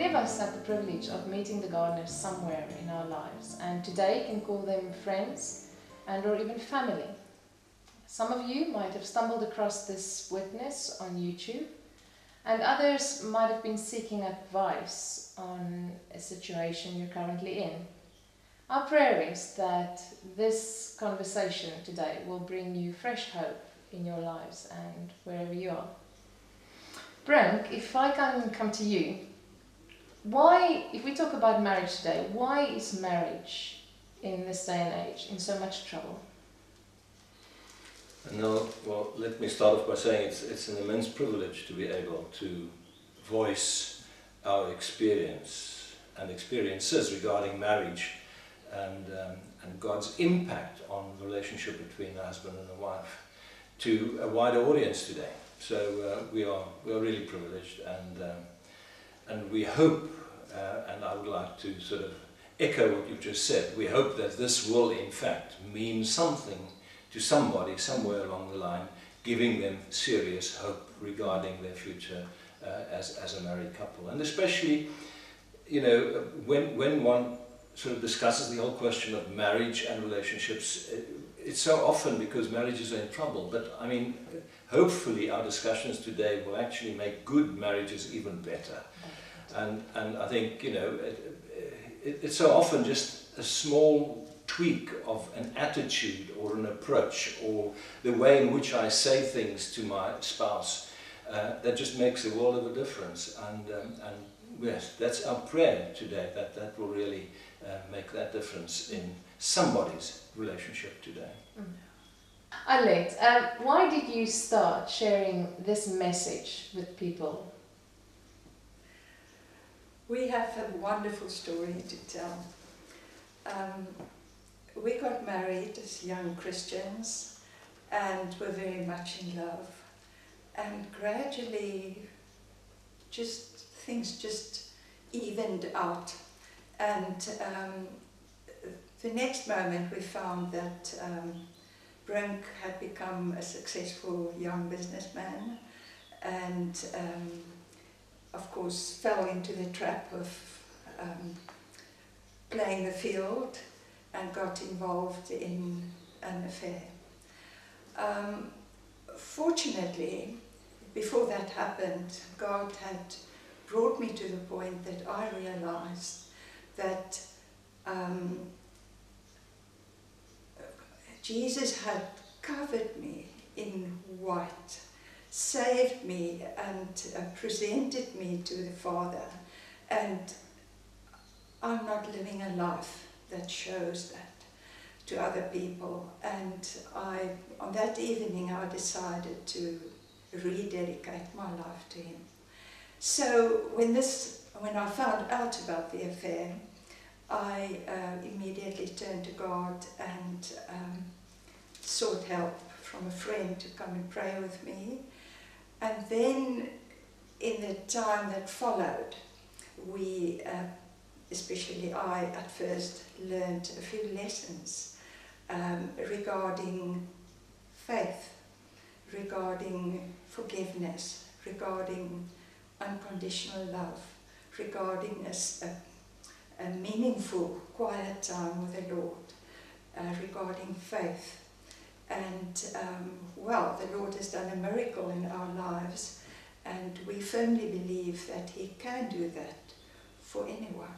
of us have the privilege of meeting the Gardners somewhere in our lives, and today can call them friends and or even family. Some of you might have stumbled across this witness on YouTube, and others might have been seeking advice on a situation you're currently in. Our prayer is that this conversation today will bring you fresh hope in your lives and wherever you are. Brink, if I can come to you, why, if we talk about marriage today, why is marriage in this day and age in so much trouble? No, well, let me start off by saying it's an immense privilege to be able to voice our experience and experiences regarding marriage and God's impact on the relationship between a husband and a wife to a wider audience today. So we are really privileged, and we hope, and I would like to sort of echo what you've just said, we hope that this will in fact mean something to somebody somewhere along the line, giving them serious hope regarding their future as a married couple. And especially, you know, when one sort of discusses the whole question of marriage and relationships, it's so often because marriages are in trouble. But I mean, hopefully our discussions today will actually make good marriages even better. And I think, you know, it's so often just a small tweak of an attitude or an approach or the way in which I say things to my spouse that just makes a world of a difference. And yes, that's our prayer today, that will really make that difference in somebody's relationship today. Alet, why did you start sharing this message with people? We have a wonderful story to tell. We got married as young Christians and were very much in love. And gradually, things just evened out. And the next moment we found that Brink had become a successful young businessman and of course fell into the trap of playing the field and got involved in an affair. Fortunately, before that happened, God had brought me to the point that I realized that Jesus had covered me in white, saved me and presented me to the Father, and I'm not living a life that shows that to other people. And on that evening I decided to rededicate my life to Him. So when I found out about the affair, I immediately turned to God and sought help from a friend to come and pray with me. And then in the time that followed, we, especially I at first, learned a few lessons regarding faith, regarding forgiveness, regarding unconditional love, regarding a meaningful, quiet time with the Lord, regarding faith. And well, the Lord has done a miracle in our lives, and we firmly believe that He can do that for anyone.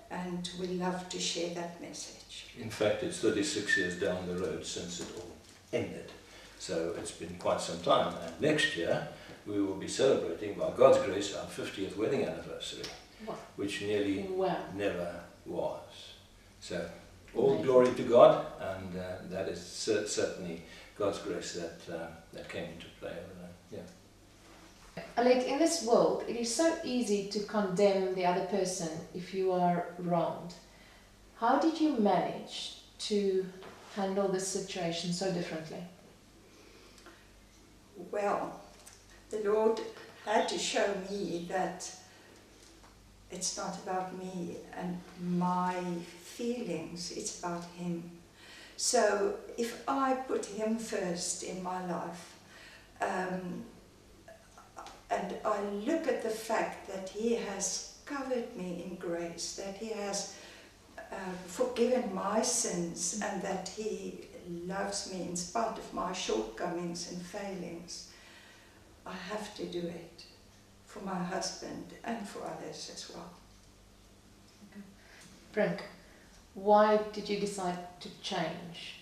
And we love to share that message. In fact, it's 36 years down the road since it all ended. So it's been quite some time. And next year, we will be celebrating, by God's grace, our 50th wedding anniversary, wow, which nearly never was. So all glory to God, and that is certainly God's grace that came into play over there. Yeah. Alet, in this world, it is so easy to condemn the other person if you are wronged. How did you manage to handle this situation so differently? Well, the Lord had to show me that it's not about me and my feelings, it's about Him. So if I put Him first in my life, and I look at the fact that He has covered me in grace, that He has forgiven my sins, and that He loves me in spite of my shortcomings and failings. I have to do it for my husband and for others as well. Brink, why did you decide to change?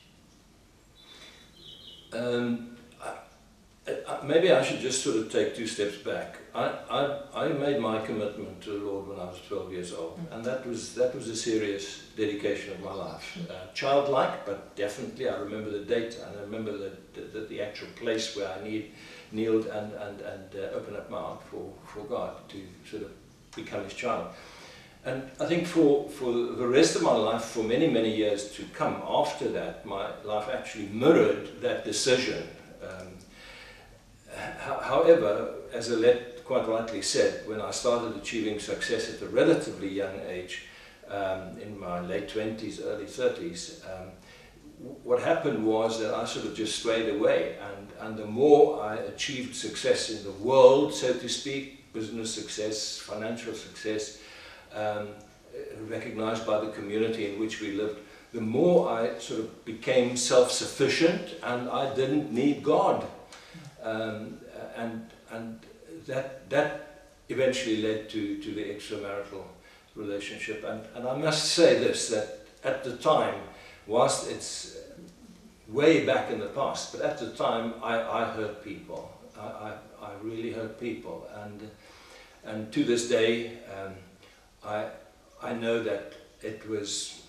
Maybe I should just sort of take 2 steps back. I made my commitment to the Lord when I was 12 years old, and that was a serious dedication of my life. Childlike, but definitely I remember the date, and I remember the actual place where I kneeled and opened up my heart for God to sort of become His child. And I think for the rest of my life, for many, many years to come after that, my life actually mirrored that decision. However, as Alet quite rightly said, when I started achieving success at a relatively young age, in my late 20s, early 30s, what happened was that I sort of just strayed away, and the more I achieved success in the world, so to speak, business success, financial success, recognized by the community in which we lived, the more I sort of became self-sufficient, and I didn't need God. And that eventually led to the extramarital relationship. And I must say this, that at the time, whilst it's way back in the past, but at the time I hurt people. I really hurt people. And to this day, I know that it was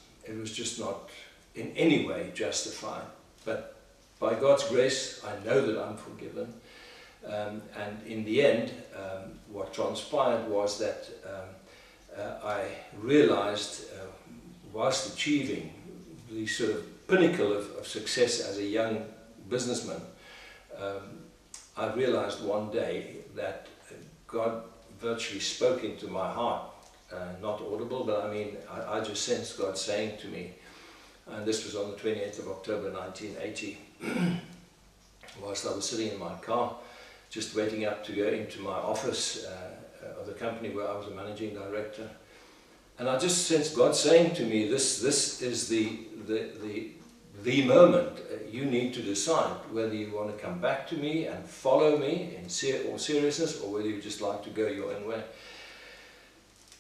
just not in any way justified. But by God's grace, I know that I'm forgiven. And in the end, what transpired was that I realized, whilst achieving the sort of pinnacle of success as a young businessman, I realized one day that God virtually spoke into my heart, not audible, but I mean, I just sensed God saying to me, and this was on the 28th of October 1980, whilst I was sitting in my car, just waiting up to go into my office of the company where I was a managing director. And I just sensed God saying to me, this is the moment. You need to decide whether you want to come back to me and follow me in all seriousness, or whether you just like to go your own way.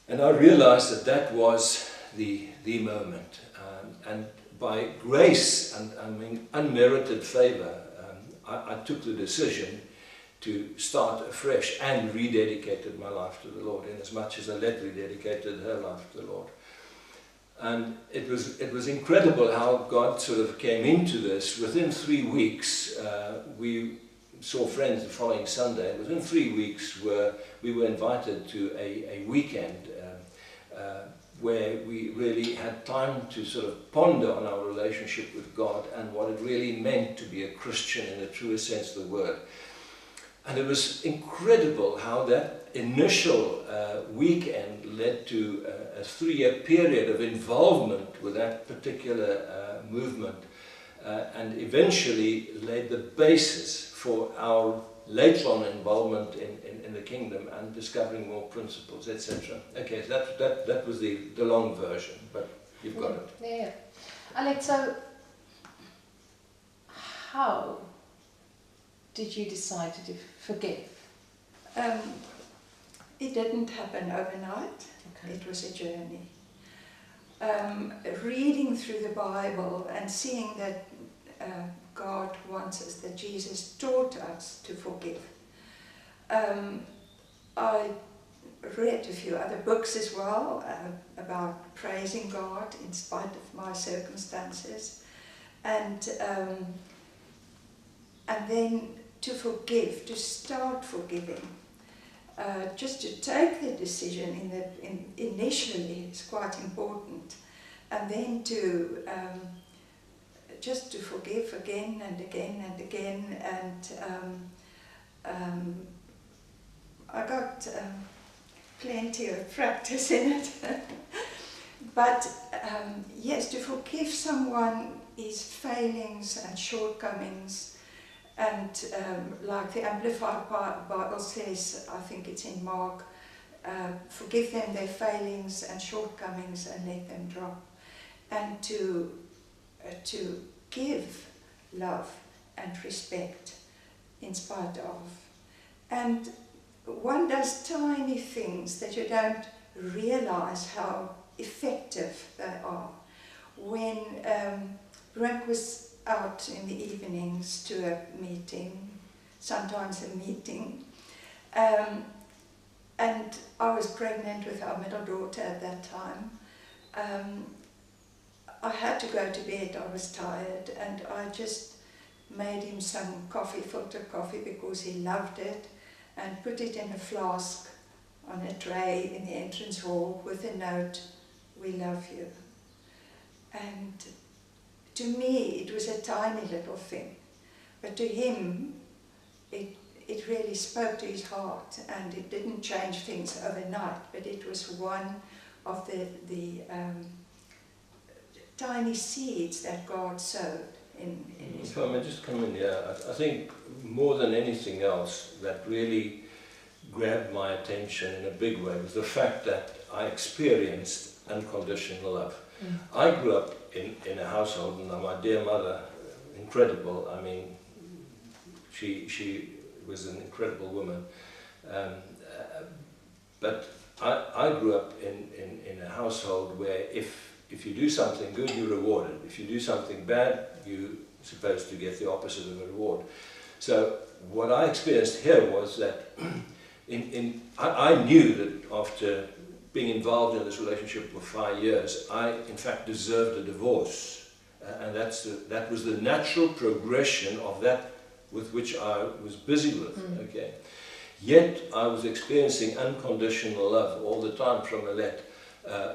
And I realized that was the moment. And by grace and I mean unmerited favor, I took the decision to start afresh and rededicated my life to the Lord, in as much as Alet rededicated her life to the Lord. And it was incredible how God sort of came into this. Within 3 weeks, we saw friends the following Sunday. Within 3 weeks, we were invited to a weekend where we really had time to sort of ponder on our relationship with God and what it really meant to be a Christian in the truest sense of the word. And it was incredible how that initial weekend led to a 3-year period of involvement with that particular movement, and eventually laid the basis for our later on involvement in the kingdom and discovering more principles, etc. Okay, so that was the long version, but you've got it. Yeah. Alet, so how did you decide to forgive? It didn't happen overnight. Okay. It was a journey. Reading through the Bible and seeing that God wants us, that Jesus taught us to forgive. I read a few other books as well about praising God in spite of my circumstances, and then to forgive, to start forgiving. Just to take the decision initially is quite important, and then to just to forgive again and again and again, and I got plenty of practice in it. But yes, to forgive someone is failings and shortcomings. And like the Amplified Bible says, I think it's in Mark, forgive them their failings and shortcomings and let them drop, and to give love and respect in spite of. And one does tiny things that you don't realize how effective they are. When Brink was out in the evenings to a meeting, sometimes a meeting, and I was pregnant with our middle daughter at that time. I had to go to bed, I was tired, and I just made him some coffee, filtered coffee, because he loved it, and put it in a flask on a tray in the entrance hall with a note, "We love you." And to me it was a tiny little thing, but to him it really spoke to his heart, and it didn't change things overnight, but it was one of the tiny seeds that God sowed in his If I may just come in here, I think more than anything else that really grabbed my attention in a big way was the fact that I experienced unconditional love. I grew up in a household, and my dear mother, incredible, I mean, she was an incredible woman, but I grew up in a household where if you do something good, you're rewarded. If you do something bad, you're supposed to get the opposite of a reward. So what I experienced here was that I knew that after being involved in this relationship for 5 years, I in fact deserved a divorce, and that was the natural progression of that with which I was busy with. Okay, yet I was experiencing unconditional love all the time from Alet.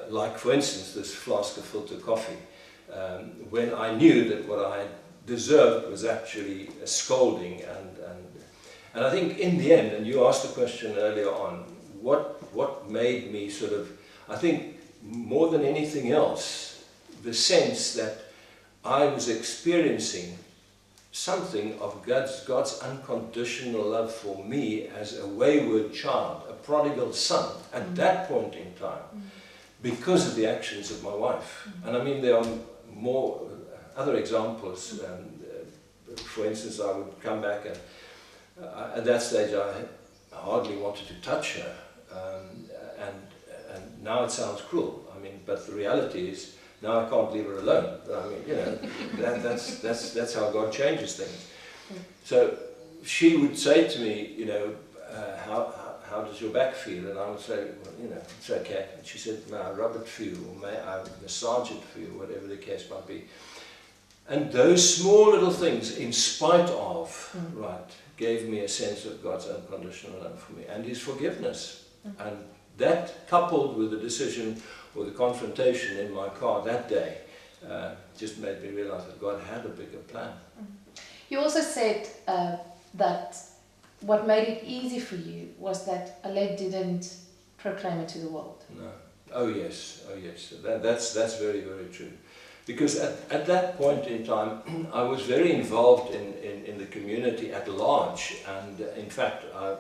Like for instance this flask of filtered coffee, when I knew that what I deserved was actually a scolding, and I think in the end, and you asked the question earlier on, what made me sort of, I think more than anything else, the sense that I was experiencing something of God's unconditional love for me as a wayward child, a prodigal son, at that point in time, because of the actions of my wife. And I mean, there are more other examples. For instance, I would come back, and at that stage I hardly wanted to touch her, and now it sounds cruel. I mean, but the reality is, now I can't leave her alone. I mean, you know, that's how God changes things. So she would say to me, you know, how does your back feel? And I would say, well, you know, it's okay. And she said, may I rub it for you, or may I massage it for you, whatever the case might be. And those small little things, in spite of, right, gave me a sense of God's unconditional love for me and His forgiveness. And that, coupled with the decision or the confrontation in my car that day, just made me realize that God had a bigger plan. You also said that what made it easy for you was that Alet didn't proclaim it to the world. No. Oh yes, oh yes. That's very, very true. Because at that point in time, I was very involved in the community at large, and in fact I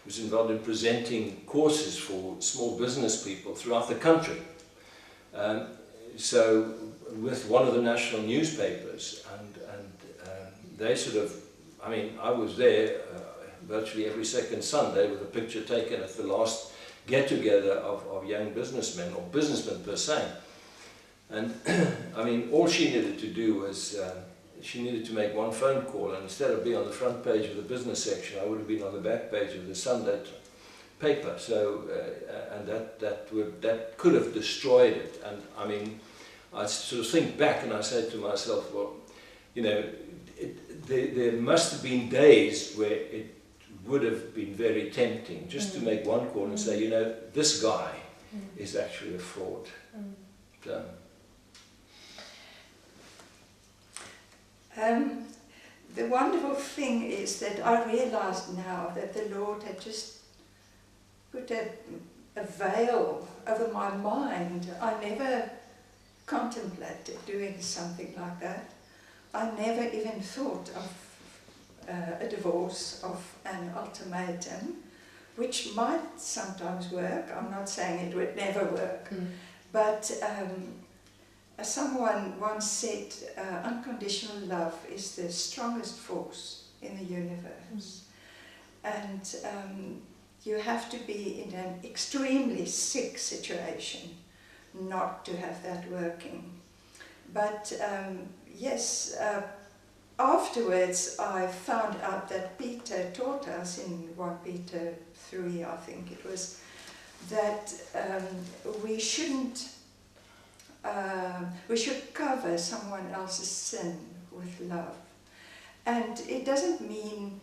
was involved in presenting courses for small business people throughout the country. So with one of the national newspapers, and they sort of, I mean, I was there virtually every second Sunday with a picture taken at the last get-together of young businessmen, or businessmen per se. And I mean, all she needed to do was, she needed to make one phone call, and instead of being on the front page of the business section, I would have been on the back page of the Sunday paper. So, and that could have destroyed it. And I mean, I sort of think back and I said to myself, well, you know, there must have been days where it would have been very tempting just to make one call and say, you know, this guy is actually a fraud. So, the wonderful thing is that I realized now that the Lord had just put a veil over my mind. I never contemplated doing something like that. I never even thought of a divorce, of an ultimatum, which might sometimes work. I'm not saying it would never work, but as someone once said, unconditional love is the strongest force in the universe. And you have to be in an extremely sick situation not to have that working. But yes, afterwards I found out that Peter taught us in 1 Peter 3, I think it was, that we should cover someone else's sin with love. And it doesn't mean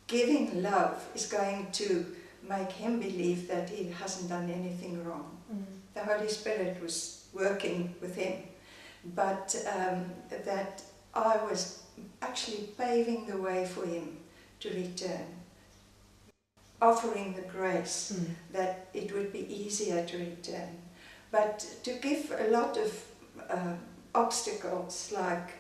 giving love is going to make him believe that he hasn't done anything wrong. The Holy Spirit was working with him, but that I was actually paving the way for him to return, offering the grace that it would be easier to return. But to give a lot of obstacles, like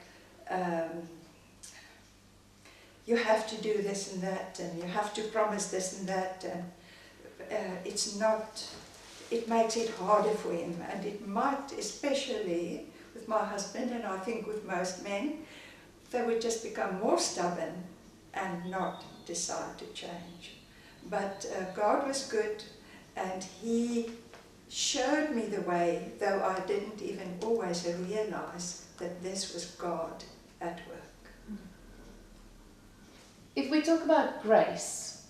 you have to do this and that, and you have to promise this and that, and it makes it harder for him, and it might, especially with my husband, and I think with most men, they would just become more stubborn and not decide to change. But God was good, and he showed me the way, though I didn't even always realize that this was God at work. If we talk about grace,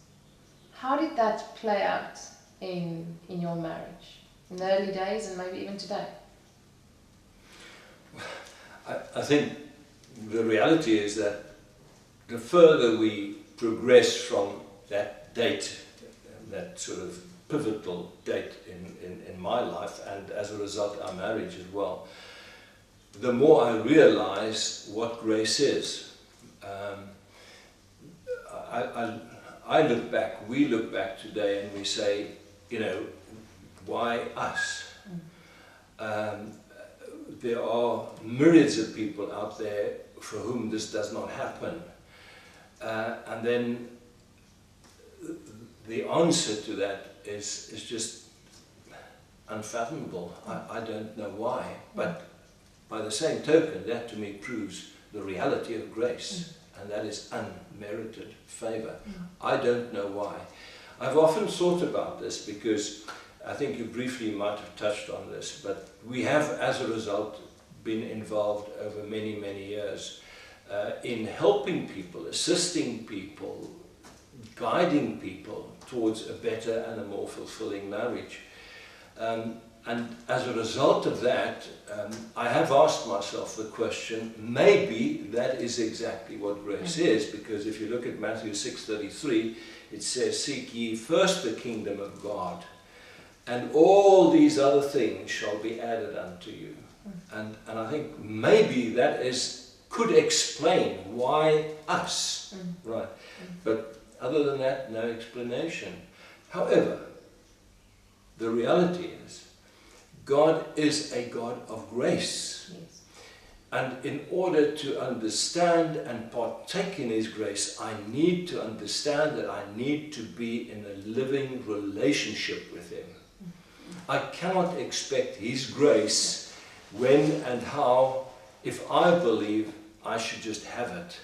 how did that play out in your marriage? In the early days and maybe even today? I think the reality is that the further we progress from that date, that sort of pivotal date in my life, and as a result our marriage as well, the more I realize what grace is. I look back, we look back today and we say, you know, why us? There are myriads of people out there for whom this does not happen. And then the answer to that is just unfathomable. I don't know why. But by the same token, that to me proves the reality of grace. And that is unmerited favor. I don't know why. I've often thought about this because I think you briefly might have touched on this, but we have, as a result, been involved over many, many years in helping people, assisting people, guiding people towards a better and a more fulfilling marriage. And as a result of that, I have asked myself the question, maybe that is exactly what grace is, because if you look at Matthew 6:33, it says, "Seek ye first the kingdom of God, and all these other things shall be added unto you." And I think maybe that could explain why us, right? But other than that, no explanation. However, the reality is, God is a God of grace. Yes. And in order to understand and partake in His grace, I need to understand that I need to be in a living relationship with Him. I cannot expect His grace when and how, if I believe I should just have it,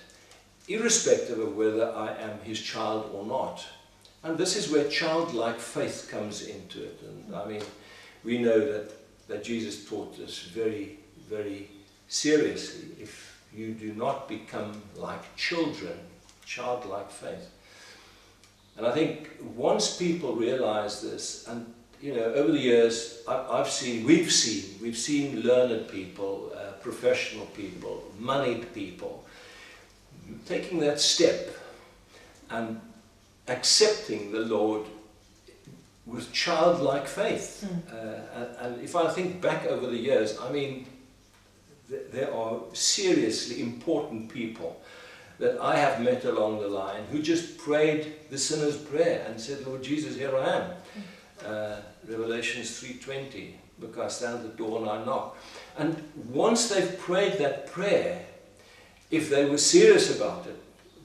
irrespective of whether I am His child or not. And this is where childlike faith comes into it. And I mean, we know that Jesus taught this very, very seriously. If you do not become like children, childlike faith. And I think once people realize this, and you know, over the years, we've seen learned people, professional people, moneyed people, taking that step and accepting the Lord with childlike faith. And if I think back over the years, I mean, there are seriously important people that I have met along the line who just prayed the sinner's prayer and said, "Lord Jesus, here I am." Revelations 3:20, "Look, I stand at the door and I knock." And once they've prayed that prayer, if they were serious about it,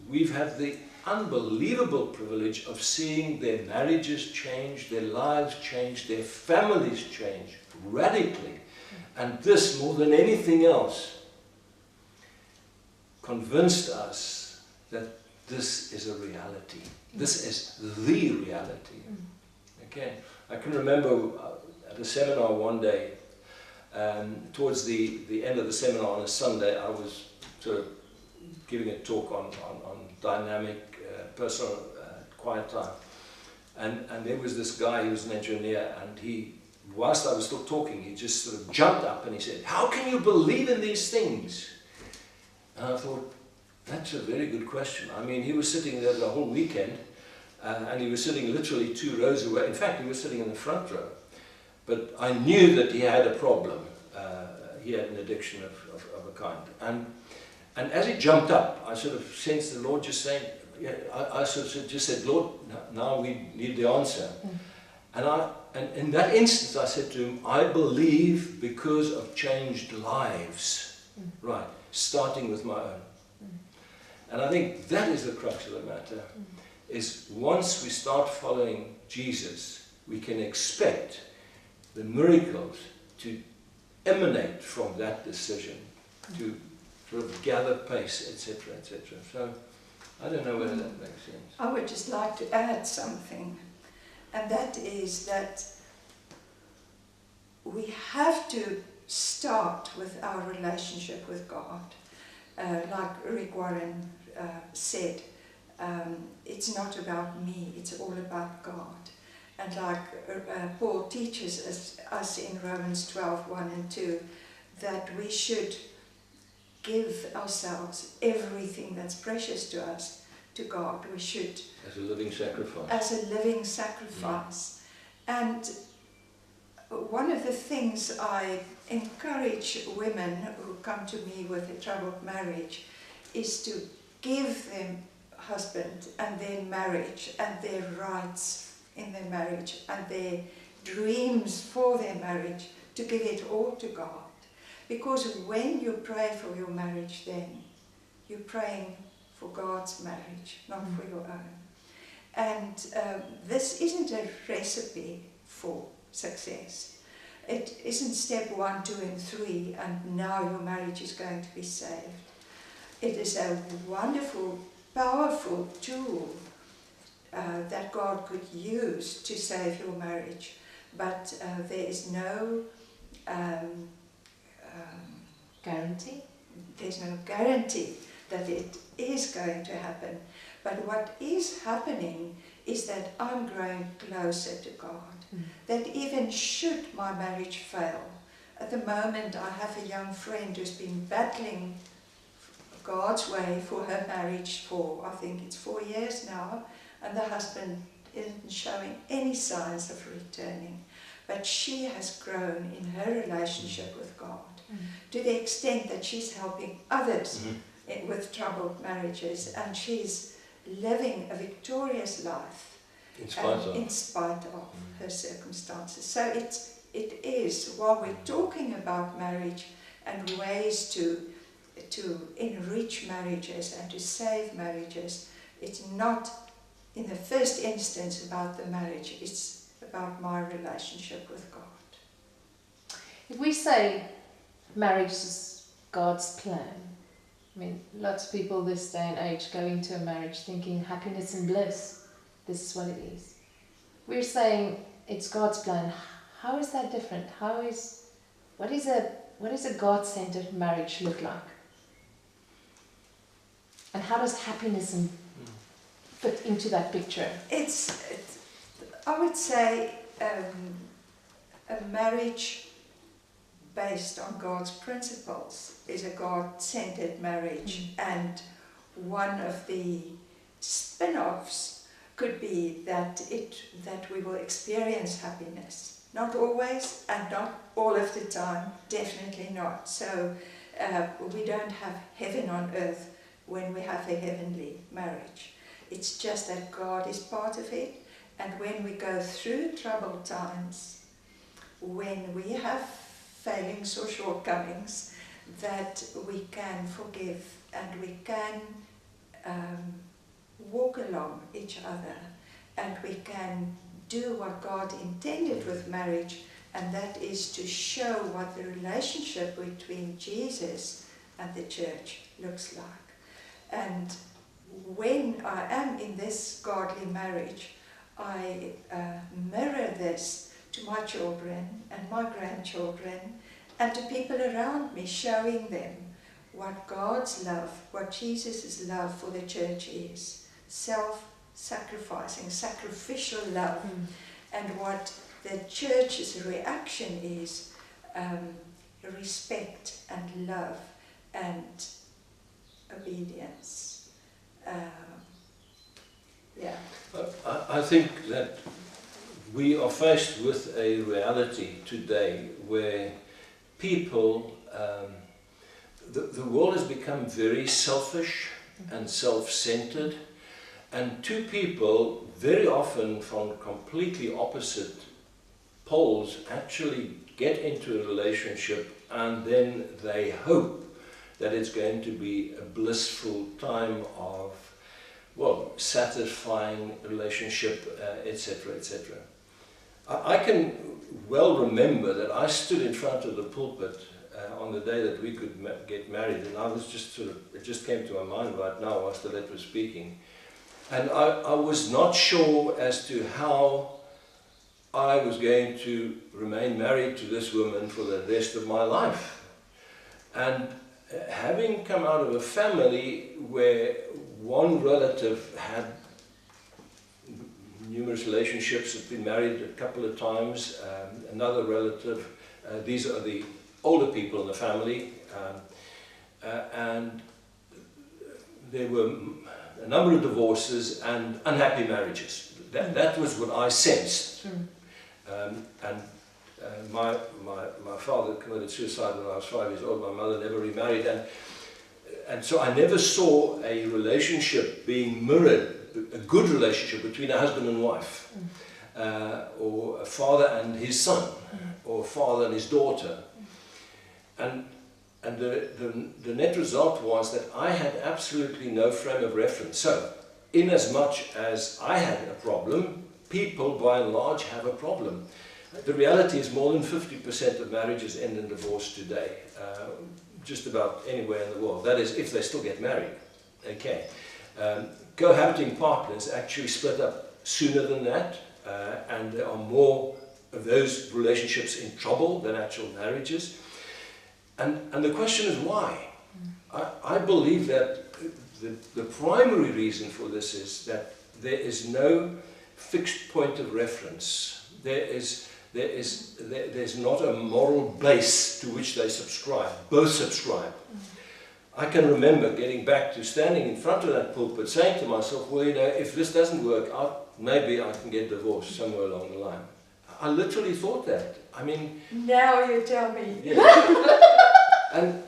we've had the unbelievable privilege of seeing their marriages change, their lives change, their families change radically. And this, more than anything else, convinced us that this is a reality. This is the reality. Okay, I can remember at a seminar one day, towards the end of the seminar on a Sunday, I was sort of giving a talk on dynamic, personal, quiet time. And there was this guy, he was an engineer, and he, whilst I was still talking, he just sort of jumped up and he said, "How can you believe in these things?" And I thought, that's a very good question. I mean, he was sitting there the whole weekend, and he was sitting literally 2 rows away. In fact, he was sitting in the front row. But I knew that he had a problem. He had an addiction of a kind. And as he jumped up, I sort of sensed the Lord just saying, yeah, I sort of just said, "Lord, now we need the answer." And in that instance, I said to him, "I believe because of changed lives." Right, starting with my own. And I think that is the crux of the matter, is once we start following Jesus, we can expect the miracles to emanate from that decision, to sort of gather pace, etc., etc. So, I don't know whether that makes sense. I would just like to add something, and that is that we have to start with our relationship with God. Like Rick Warren said, it's not about me, it's all about God. And like Paul teaches us in Romans 12:1 and 2, that we should give ourselves, everything that's precious to us, to God. We should... As a living sacrifice. As a living sacrifice. And one of the things I encourage women who come to me with a troubled marriage is to give them husband and their marriage and their rights in their marriage and their dreams for their marriage, to give it all to God. Because when you pray for your marriage, then you're praying for God's marriage, not for your own. And this isn't a recipe for success. It isn't step 1, 2 and 3 and now your marriage is going to be saved. It is a wonderful, powerful tool that God could use to save your marriage, but there is no guarantee. There's no guarantee that it is going to happen. But what is happening is that I'm growing closer to God. That even should my marriage fail, at the moment I have a young friend who's been battling God's way for her marriage for, I think it's 4 years now, and the husband isn't showing any signs of returning. But she has grown in her relationship with God to the extent that she's helping others with troubled marriages, and she's living a victorious life in spite of her circumstances. So it is, while we're talking about marriage and ways to enrich marriages and to save marriages, it's not in the first instance about the marriage, it's about my relationship with God. If we say marriage is God's plan, I mean, lots of people this day and age go into a marriage thinking happiness and bliss, this is what it is. We're saying it's God's plan. How is that different? What is a God-centered marriage look like? And how does happiness fit into that picture? I would say a marriage based on God's principles is a God-centered marriage, and one of the spin-offs could be that we will experience happiness. Not always and not all of the time, definitely not. So we don't have heaven on earth when we have a heavenly marriage. It's just that God is part of it, and when we go through troubled times, when we have failings or shortcomings, that we can forgive and we can walk along each other, and we can do what God intended with marriage, and that is to show what the relationship between Jesus and the church looks like. And when I am in this godly marriage, I mirror this to my children and my grandchildren and to people around me, showing them what God's love, what Jesus' love for the church is. Self-sacrificing, sacrificial love. And what the church's reaction is respect and love and obedience. Yeah. I think that we are faced with a reality today where people, the world has become very selfish and self-centered, and two people, very often from completely opposite poles, actually get into a relationship, and then they hope that it's going to be a blissful time of, well, satisfying relationship, etc., etc. I can well remember that I stood in front of the pulpit on the day that we could get married, and I was just sort of, it just came to my mind right now whilst Alet was speaking, and I was not sure as to how I was going to remain married to this woman for the rest of my life. And having come out of a family where one relative had numerous relationships, had been married a couple of times, another relative, these are the older people in the family, and there were a number of divorces and unhappy marriages. That was what I sensed. My father committed suicide when I was 5 years old. My mother never remarried, and so I never saw a relationship being mirrored, a good relationship between a husband and wife, or a father and his son, or a father and his daughter. And the net result was that I had absolutely no frame of reference. So, in as much as I had a problem, people by and large have a problem. The reality is more than 50% of marriages end in divorce today, just about anywhere in the world. That is, if they still get married. Okay. Cohabiting partners actually split up sooner than that, and there are more of those relationships in trouble than actual marriages. And the question is why? I believe that the primary reason for this is that there is no fixed point of reference. There's not a moral base to which they subscribe. Both subscribe. I can remember getting back to standing in front of that pulpit saying to myself, well, you know, if this doesn't work out, maybe I can get divorced somewhere along the line. I literally thought that. I mean... Now you tell me. Yeah. And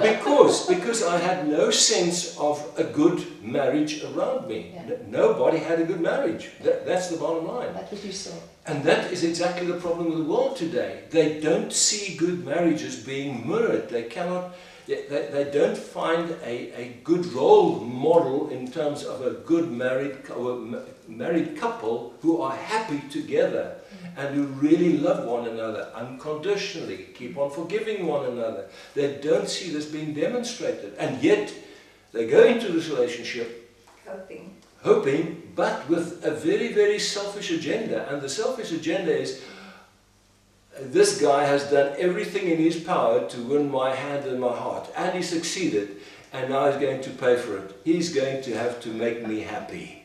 because I had no sense of a good marriage around me. Yeah. Nobody had a good marriage. That's the bottom line. That's what you saw. And that is exactly the problem with the world today. They don't see good marriages being mirrored. They cannot... They don't find a good role model in terms of a good married couple who are happy together and who really love one another unconditionally, keep on forgiving one another. They don't see this being demonstrated, and yet they go into this relationship hoping, but with a very, very selfish agenda. And the selfish agenda is, this guy has done everything in his power to win my hand and my heart, and he succeeded, and now he's going to pay for it. He's going to have to make me happy,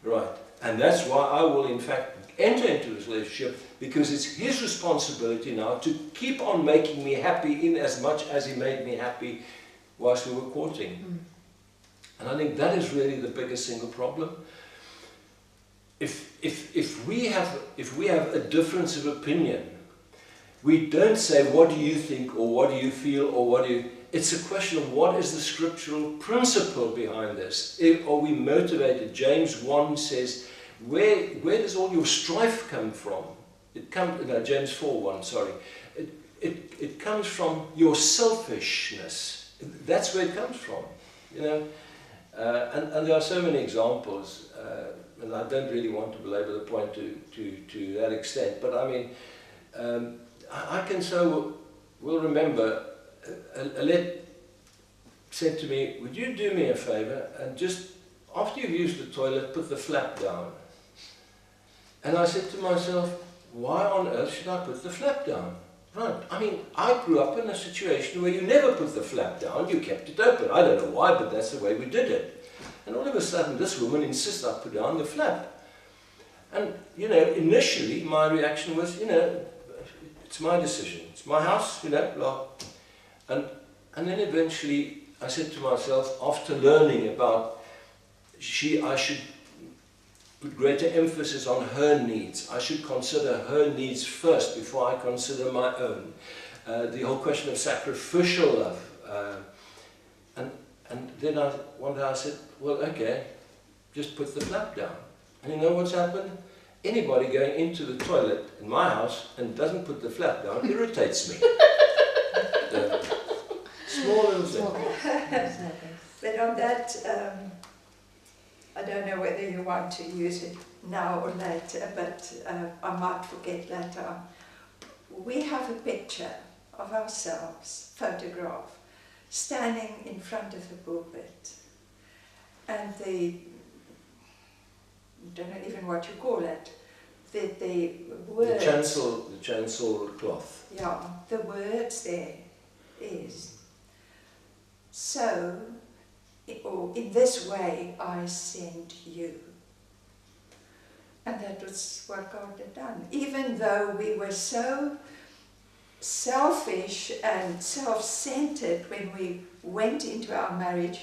right? And that's why I will in fact enter into this relationship, because it's his responsibility now to keep on making me happy in as much as he made me happy whilst we were courting. And I think that is really the biggest single problem. If we have a difference of opinion, we don't say, what do you think, or what do you feel, or what do you... It's a question of what is the scriptural principle behind this. Are we motivated? James 1 says, where does all your strife come from? James 4:1, sorry. It comes from your selfishness. That's where it comes from. You know, And there are so many examples, and I don't really want to belabor the point to that extent, but I mean, I can so well remember, Alet said to me, would you do me a favour and just, after you've used the toilet, put the flap down? And I said to myself, why on earth should I put the flap down? Right, I mean, I grew up in a situation where you never put the flap down, you kept it open. I don't know why, but that's the way we did it. And all of a sudden, this woman insists I put down the flap. And, you know, initially my reaction was, you know, it's my decision, it's my house, you know, blah. And then eventually I said to myself, after learning about I should put greater emphasis on her needs. I should consider her needs first before I consider my own. The whole question of sacrificial love. And then one day I said, well, okay, just put the flap down. And you know what's happened? Anybody going into the toilet in my house and doesn't put the flap down irritates me. Small little thing. But on that, I don't know whether you want to use it now or later, but I might forget later on. We have a picture of ourselves, photograph, standing in front of the pulpit. And I don't know even what you call it, the words. The chancel cloth. Yeah, the words there is, so, or in this way I send you. And that was what God had done. Even though we were so selfish and self-centered when we went into our marriage,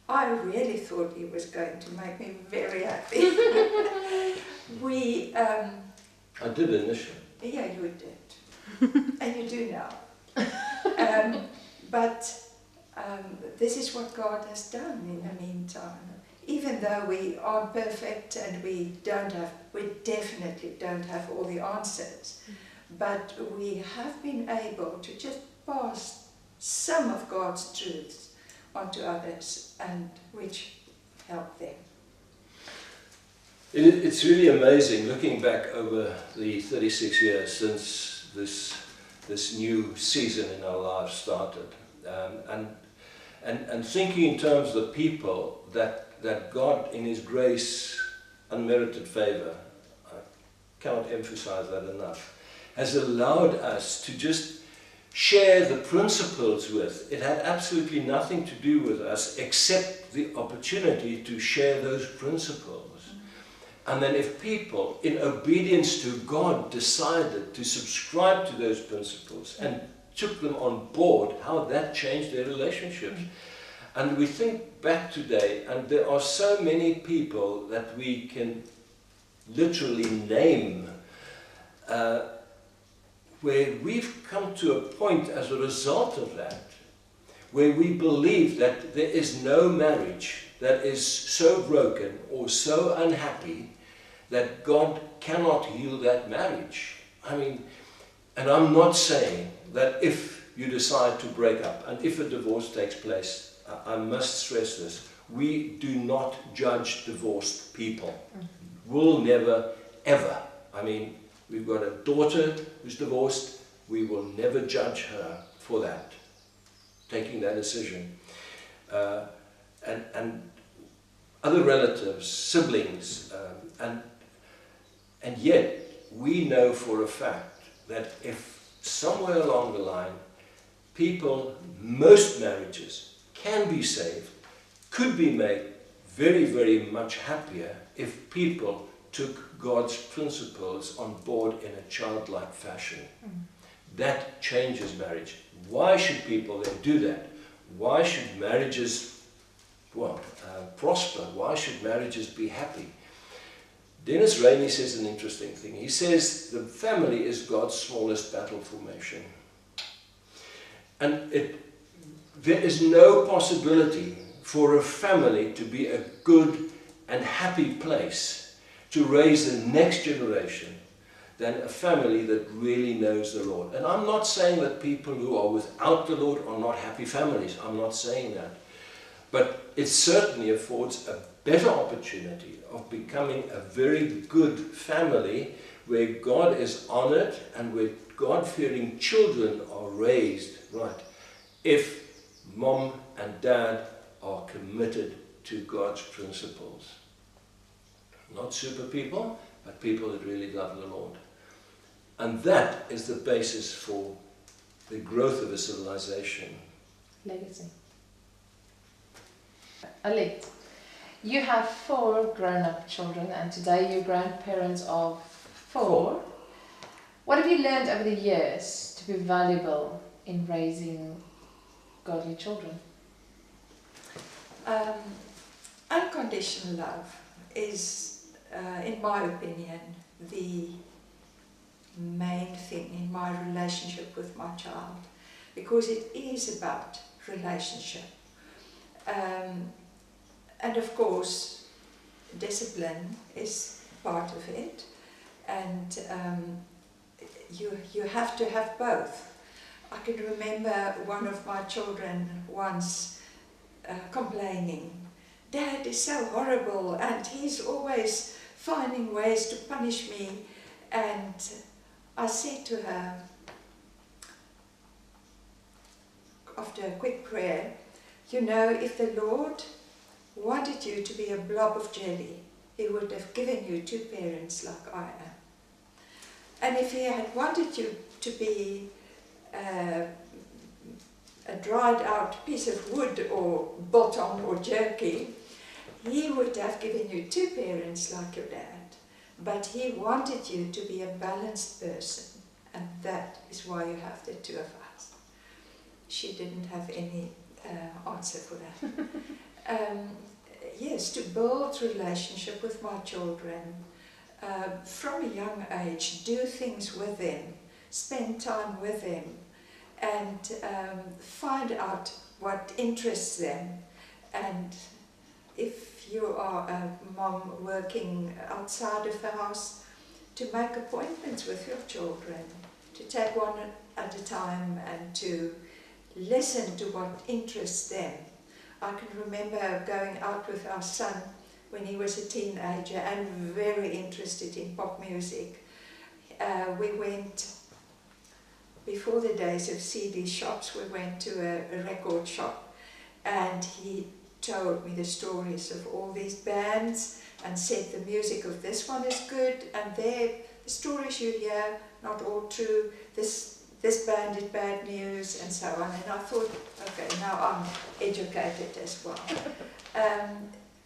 I really thought he was going to make me very happy. I did initially. Yeah, you did. And you do now. But this is what God has done in the meantime. Even though we aren't perfect and we definitely don't have all the answers, but we have been able to just pass some of God's truths onto others, and which help them. It's really amazing looking back over the 36 years since this new season in our lives started, and thinking in terms of the people that God in His grace, unmerited favour, I cannot emphasize that enough, has allowed us to just share the principles with. It had absolutely nothing to do with us except the opportunity to share those principles. And then if people, in obedience to God, decided to subscribe to those principles and took them on board, how that changed their relationships. And we think back today, and there are so many people that we can literally name, where we've come to a point as a result of that, where we believe that there is no marriage that is so broken or so unhappy that God cannot heal that marriage. I mean, and I'm not saying that if you decide to break up and if a divorce takes place, I must stress this, we do not judge divorced people. We'll never, ever. I mean, we've got a daughter who's divorced, we will never judge her for that, taking that decision. And other relatives, siblings, and yet we know for a fact that if somewhere along the line people, most marriages can be saved, could be made very, very much happier if people took God's principles on board in a childlike fashion. That changes marriage. Why should people then do that? Why should marriages, prosper? Why should marriages be happy? Dennis Rainey says an interesting thing. He says the family is God's smallest battle formation. And there is no possibility for a family to be a good and happy place to raise the next generation than a family that really knows the Lord. And I'm not saying that people who are without the Lord are not happy families. I'm not saying that. But it certainly affords a better opportunity of becoming a very good family where God is honored and where God-fearing children are raised right, if mom and dad are committed to God's principles. Not super people, but people that really love the Lord. And that is the basis for the growth of a civilization. Legacy. Alet, you have 4 grown-up children and today you're grandparents of 4. What have you learned over the years to be valuable in raising godly children? Unconditional love is, in my opinion, the main thing in my relationship with my child, because it is about relationship. And of course, discipline is part of it, and you have to have both. I can remember one of my children once complaining, "Dad is so horrible and he's always finding ways to punish me." And I said to her, after a quick prayer, "You know, if the Lord wanted you to be a blob of jelly, He would have given you 2 parents like I am. And if He had wanted you to be a dried out piece of wood or bottom or jerky, He would have given you 2 parents like your dad. But He wanted you to be a balanced person, and that is why you have the 2 of us." She didn't have any answer for that. Yes, to build relationship with my children from a young age, do things with them, spend time with them, and find out what interests them. And if you are a mom working outside of the house, to make appointments with your children, to take one at a time and to listen to what interests them. I can remember going out with our son when he was a teenager and very interested in pop music. We went, before the days of CD shops, we went to a record shop, and he told me the stories of all these bands and said the music of this one is good, and the stories you hear, not all true, this band did bad news, and so on. And I thought, okay, now I'm educated as well.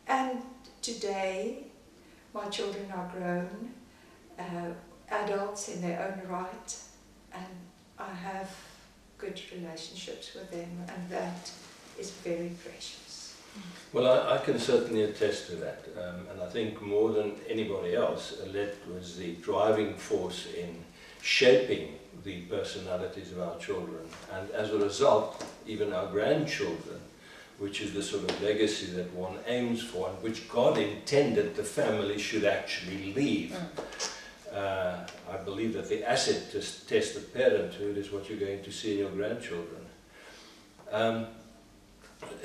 And today, my children are grown, adults in their own right, and I have good relationships with them, and that is very precious. Well, I can certainly attest to that, and I think more than anybody else, Alet was the driving force in shaping the personalities of our children, and as a result, even our grandchildren, which is the sort of legacy that one aims for and which God intended the family should actually leave. I believe that the asset test of parenthood is what you're going to see in your grandchildren.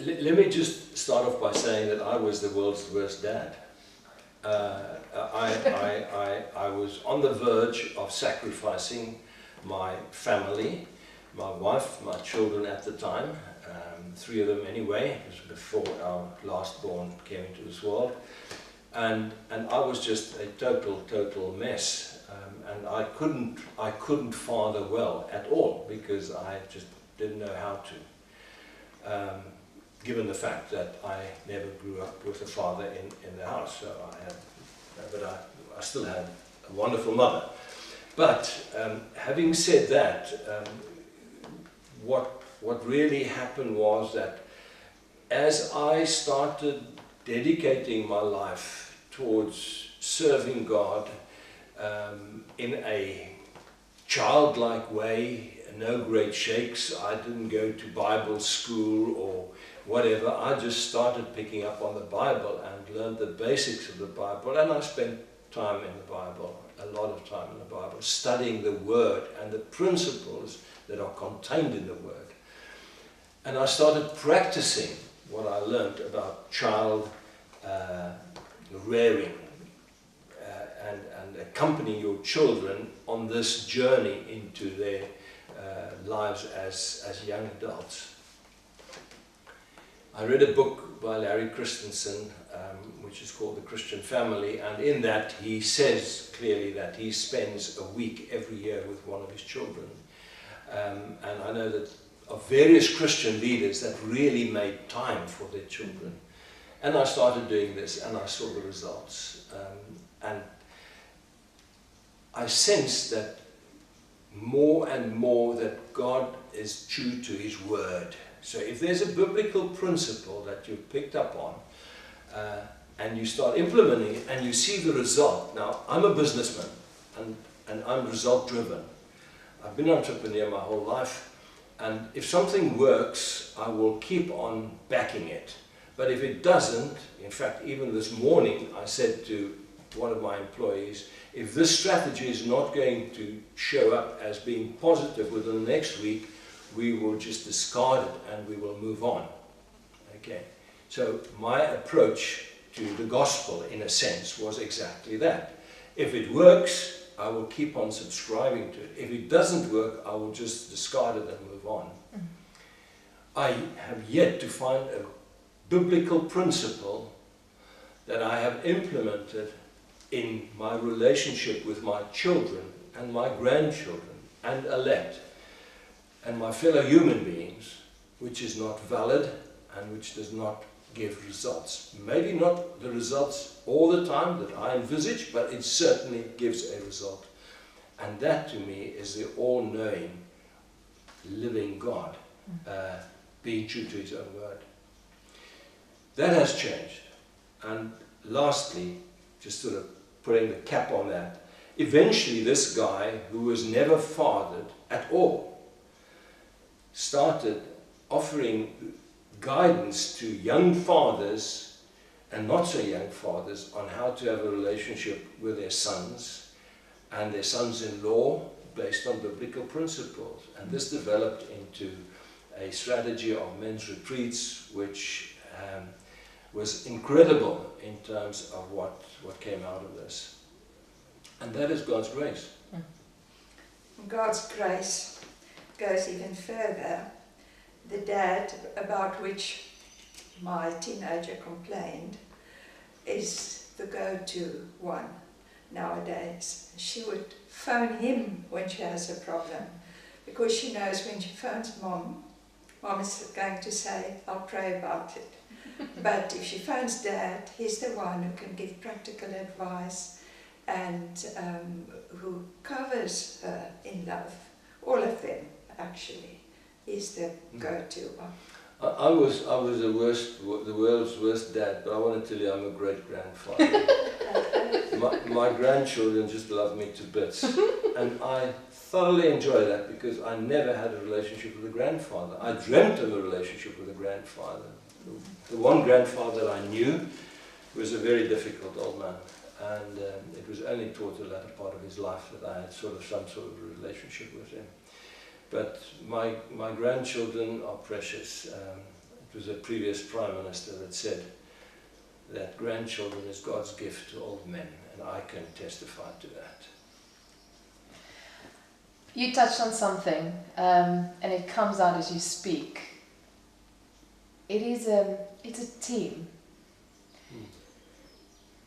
Let me just start off by saying that I was the world's worst dad. I was on the verge of sacrificing my family, my wife, my children at the time, 3 of them anyway. It was before our last born came into this world, and I was just a total mess, and I couldn't father well at all because I just didn't know how to. Given the fact that I never grew up with a father in the house, so I still had a wonderful mother. But having said that, what really happened was that as I started dedicating my life towards serving God in a childlike way, no great shakes, I didn't go to Bible school or whatever, I just started picking up on the Bible and learned the basics of the Bible, and I spent time in the Bible, a lot of time in the Bible, studying the Word and the principles that are contained in the Word. And I started practicing what I learned about child rearing and accompanying your children on this journey into their lives as young adults. I read a book by Larry Christensen, which is called The Christian Family, and in that he says clearly that he spends a week every year with one of his children. And I know that of various Christian leaders that really made time for their children. And I started doing this and I saw the results. And I sensed that more and more that God is true to his word. So if there's a biblical principle that you've picked up on and you start implementing it and you see the result. Now, I'm a businessman and I'm result driven. I've been an entrepreneur my whole life, and if something works, I will keep on backing it. But if it doesn't, in fact, even this morning, I said to one of my employees, if this strategy is not going to show up as being positive within the next week, we will just discard it and we will move on. Okay. So my approach to the gospel, in a sense, was exactly that. If it works, I will keep on subscribing to it. If it doesn't work, I will just discard it and move on. I have yet to find a biblical principle that I have implemented in my relationship with my children and my grandchildren and Alet and my fellow human beings, which is not valid and which does not give results. Maybe not the results all the time that I envisage, but it certainly gives a result. And that to me is the all-knowing, living God, being true to his own word. That has changed. And lastly, just sort of putting the cap on that, eventually this guy, who was never fathered at all, started offering guidance to young fathers and not so young fathers on how to have a relationship with their sons and their sons-in-law based on biblical principles. And this developed into a strategy of men's retreats, which was incredible in terms of what came out of this. And that is God's grace. God's grace goes even further. The dad about which my teenager complained is the go-to one nowadays. She would phone him when she has a problem, because she knows when she phones Mom is going to say, I'll pray about it. But if she phones Dad, he's the one who can give practical advice and who covers her in love. All of them, actually. He's the go-to one. I was the world's worst dad, but I want to tell you I'm a great grandfather. my grandchildren just love me to bits, and I thoroughly enjoy that because I never had a relationship with a grandfather. I dreamt of a relationship with a grandfather. The one grandfather I knew was a very difficult old man, and it was only toward the latter part of his life that I had some sort of relationship with him. But my grandchildren are precious. It was a previous Prime Minister that said that grandchildren is God's gift to old men, and I can testify to that. You touched on something, and it comes out as you speak. It's a team.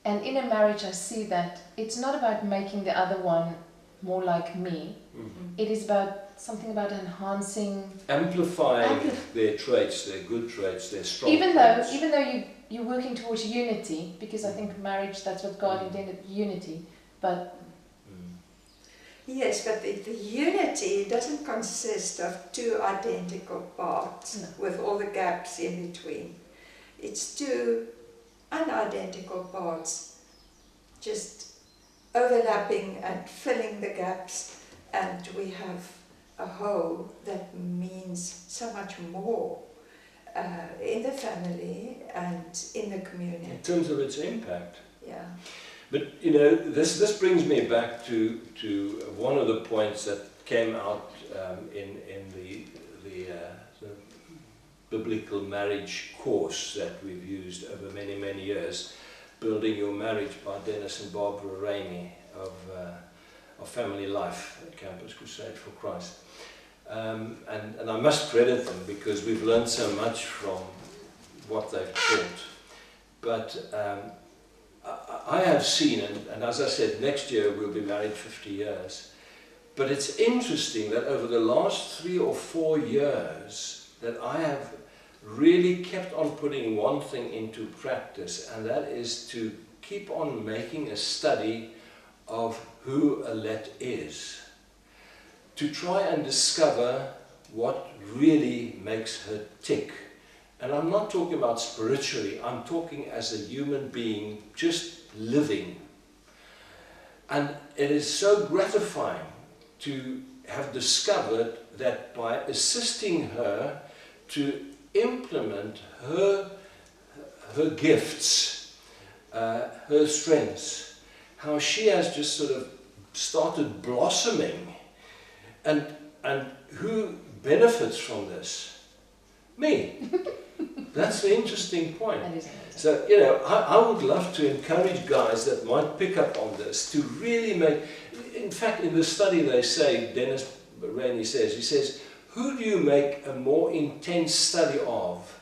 And in a marriage I see that it's not about making the other one more like me. It is about something about enhancing, amplifying their traits, their good traits, their strong traits. Even though you're working towards unity, because I think marriage, that's what God intended, unity. But yes, but the unity doesn't consist of two identical parts with all the gaps in between. It's two unidentical parts just overlapping and filling the gaps, and we have a whole that means so much more in the family and in the community. In terms of its impact. Yeah. But you know, this brings me back to one of the points that came out in the biblical marriage course that we've used over many, many years, Building Your Marriage by Dennis and Barbara Ramey of Family Life at Campus Crusade for Christ. And I must credit them because we've learned so much from what they've taught. But I have seen, and as I said, next year we'll be married 50 years. But it's interesting that over the last 3 or 4 years that I have really kept on putting one thing into practice, and that is to keep on making a study of who Alet is, to try and discover what really makes her tick. And I'm not talking about spiritually, I'm talking as a human being, just living. And it is so gratifying to have discovered that by assisting her to implement her gifts, her strengths, how she has just sort of started blossoming. And who benefits from this? Me. That's the interesting point. So, you know, I would love to encourage guys that might pick up on this to really make, in fact, in the study they say, Dennis Rainey says, he says, who do you make a more intense study of?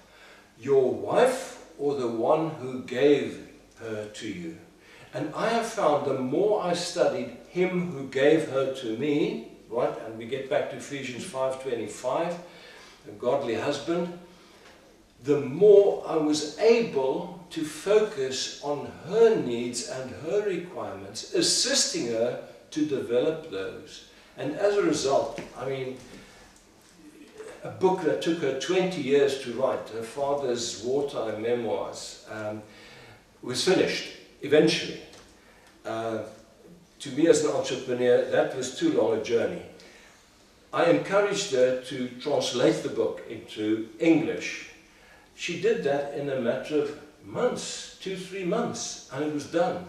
Your wife or the one who gave her to you? And I have found the more I studied him who gave her to me, right, and we get back to Ephesians 5:25, a godly husband, the more I was able to focus on her needs and her requirements, assisting her to develop those. And as a result, I mean, a book that took her 20 years to write, her father's wartime memoirs, was finished eventually. To me as an entrepreneur, that was too long a journey. I encouraged her to translate the book into English. She did that in a matter of months, 2-3 months, and it was done.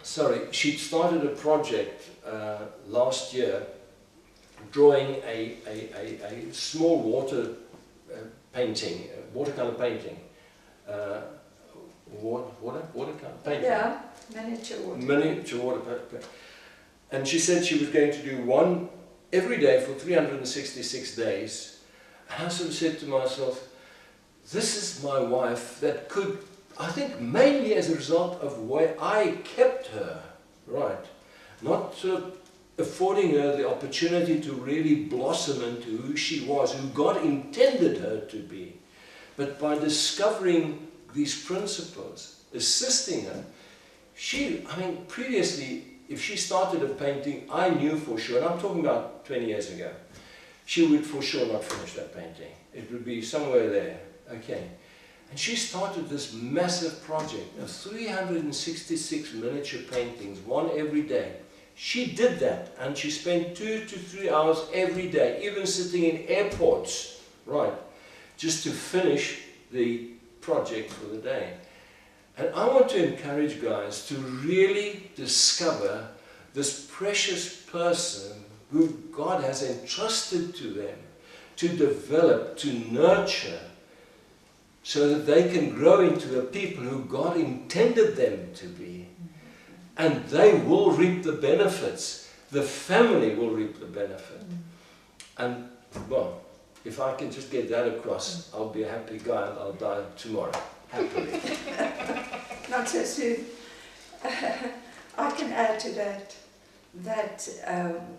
Sorry, she started a project last year, drawing a small water painting, watercolor painting. Watercolor painting? Yeah, miniature water. Miniature water painting. And she said she was going to do one every day for 366 days. And I sort of said to myself, this is my wife that could, I think mainly as a result of where I kept her, right? Not sort of affording her the opportunity to really blossom into who she was, who God intended her to be. But by discovering these principles, assisting her, I mean, previously, if she started a painting, I knew for sure, and I'm talking about 20 years ago, she would for sure not finish that painting. It would be somewhere there, okay. And she started this massive project of 366 miniature paintings, one every day. She did that, and she spent 2 to 3 hours every day, even sitting in airports, right, just to finish the project for the day. And I want to encourage guys to really discover this precious person who God has entrusted to them to develop, to nurture, so that they can grow into the people who God intended them to be. And they will reap the benefits. The family will reap the benefit. And, well, if I can just get that across, I'll be a happy guy and I'll die tomorrow, happily. Not so soon. I can add to that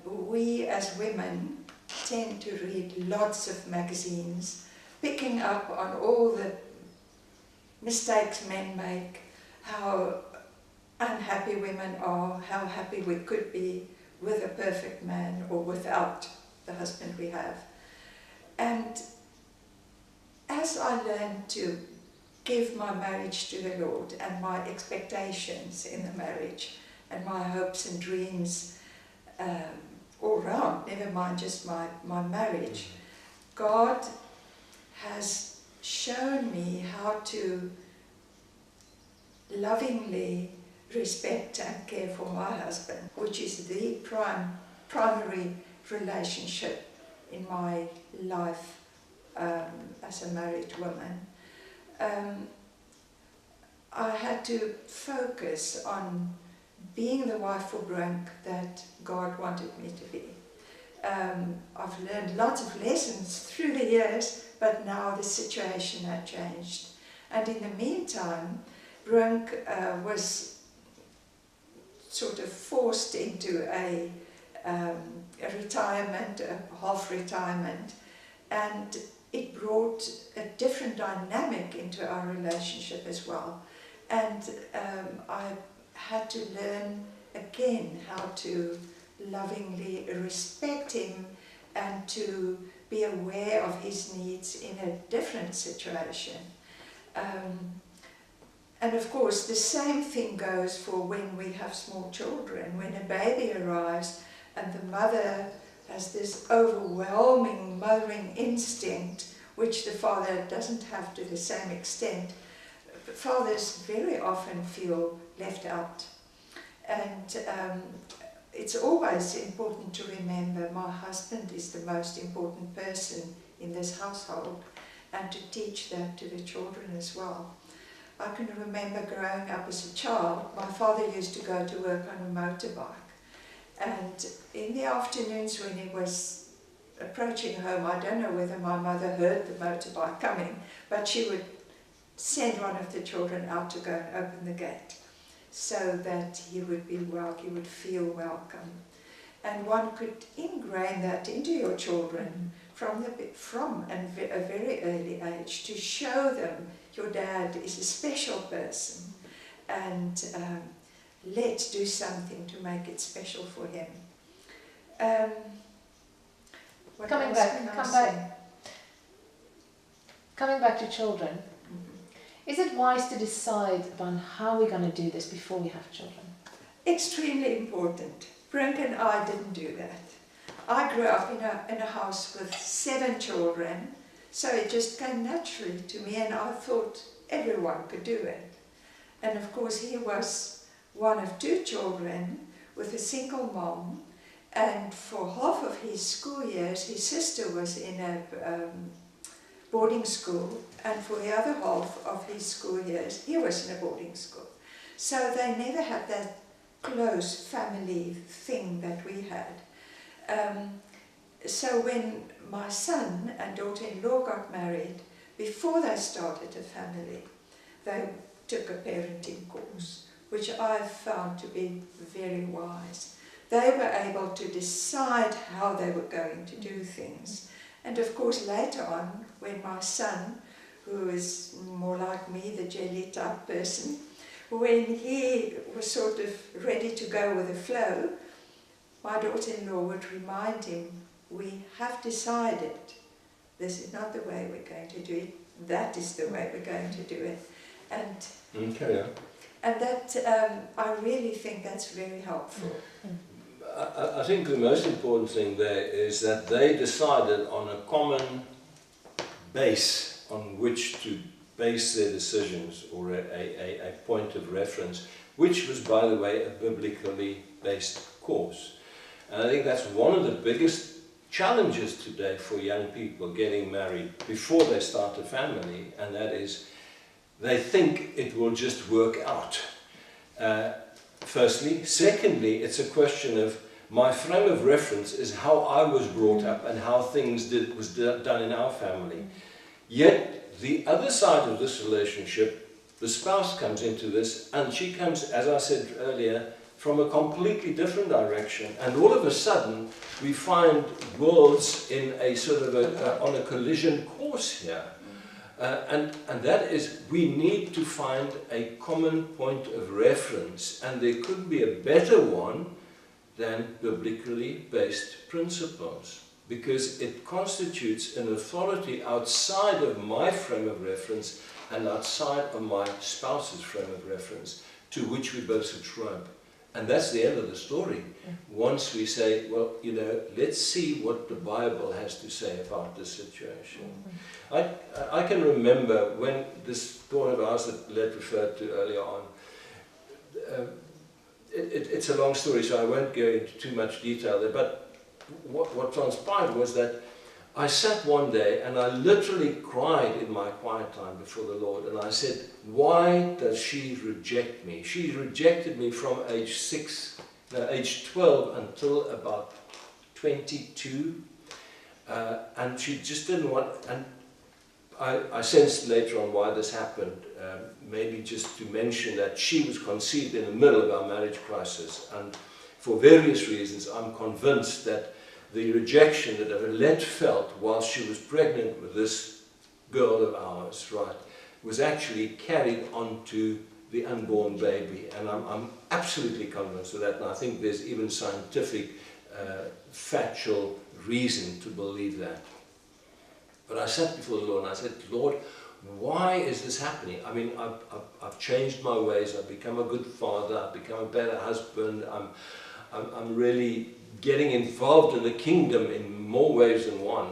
we as women tend to read lots of magazines, picking up on all the mistakes men make, how unhappy women are, how happy we could be with a perfect man or without the husband we have. And as I learned to give my marriage to the Lord and my expectations in the marriage and my hopes and dreams all round, never mind just my marriage, God has shown me how to lovingly respect and care for my husband, which is the primary relationship in my life as a married woman, I had to focus on being the wife for Brink that God wanted me to be. I've learned lots of lessons through the years, but now the situation had changed. And in the meantime, Brink was sort of forced into a retirement, a half retirement, and it brought a different dynamic into our relationship as well. And I had to learn again how to lovingly respect him and to be aware of his needs in a different situation. And of course, the same thing goes for when we have small children. When a baby arrives and the mother has this overwhelming mothering instinct, which the father doesn't have to the same extent, fathers very often feel left out. And it's always important to remember my husband is the most important person in this household, and to teach that to the children as well. I can remember growing up as a child, my father used to go to work on a motorbike, and in the afternoons when he was approaching home, I don't know whether my mother heard the motorbike coming, but she would send one of the children out to go and open the gate so that he would feel welcome. And one could ingrain that into your children from a very early age, to show them your dad is a special person, and let's do something to make it special for him. Coming back to children, is it wise to decide on how we're going to do this before we have children? Extremely important. Brink and I didn't do that. I grew up in a house with 7 children, so it just came naturally to me, and I thought everyone could do it. And of course he was one of 2 children with a single mom, and for half of his school years his sister was in a boarding school, and for the other half of his school years he was in a boarding school. So they never had that close family thing that we had. So when my son and daughter-in-law got married, before they started a family, they took a parenting course, which I found to be very wise. They were able to decide how they were going to do things. And of course later on, when my son, who is more like me, the jelly type person, when he was sort of ready to go with the flow, my daughter-in-law would remind him, we have decided this is not the way we're going to do it, that is the way we're going to do it. And and that, I really think that's very helpful. I think the most important thing there is that they decided on a common base on which to base their decisions, or a point of reference, which was, by the way, a biblically based course. And I think that's one of the biggest challenges today for young people getting married before they start a family, and that is they think it will just work out. Firstly. Secondly, it's a question of my frame of reference is how I was brought up and how things was done in our family. Yet the other side of this relationship, the spouse comes into this, and she comes, as I said earlier, from a completely different direction, and all of a sudden we find worlds in a sort of on a collision course here. And that is, we need to find a common point of reference, and there couldn't be a better one than biblically based principles, because it constitutes an authority outside of my frame of reference and outside of my spouse's frame of reference, to which we both subscribe. And that's the end of the story. Once we say, well, you know, let's see what the Bible has to say about this situation. I can remember when this thought of ours that Alet referred to earlier on, it's a long story, so I won't go into too much detail there, but what transpired was that I sat one day and I literally cried in my quiet time before the Lord, and I said, why does she reject me? She rejected me from age 12 until about 22, and she just didn't want, and I sensed later on why this happened, maybe just to mention that she was conceived in the middle of our marriage crisis, and for various reasons I'm convinced that the rejection that Alet felt while she was pregnant with this girl of ours, right, was actually carried onto the unborn baby, and I'm absolutely convinced of that, and I think there's even scientific, factual reason to believe that. But I sat before the Lord and I said, Lord, why is this happening? I mean, I've changed my ways, I've become a good father, I've become a better husband, I'm really getting involved in the kingdom in more ways than one.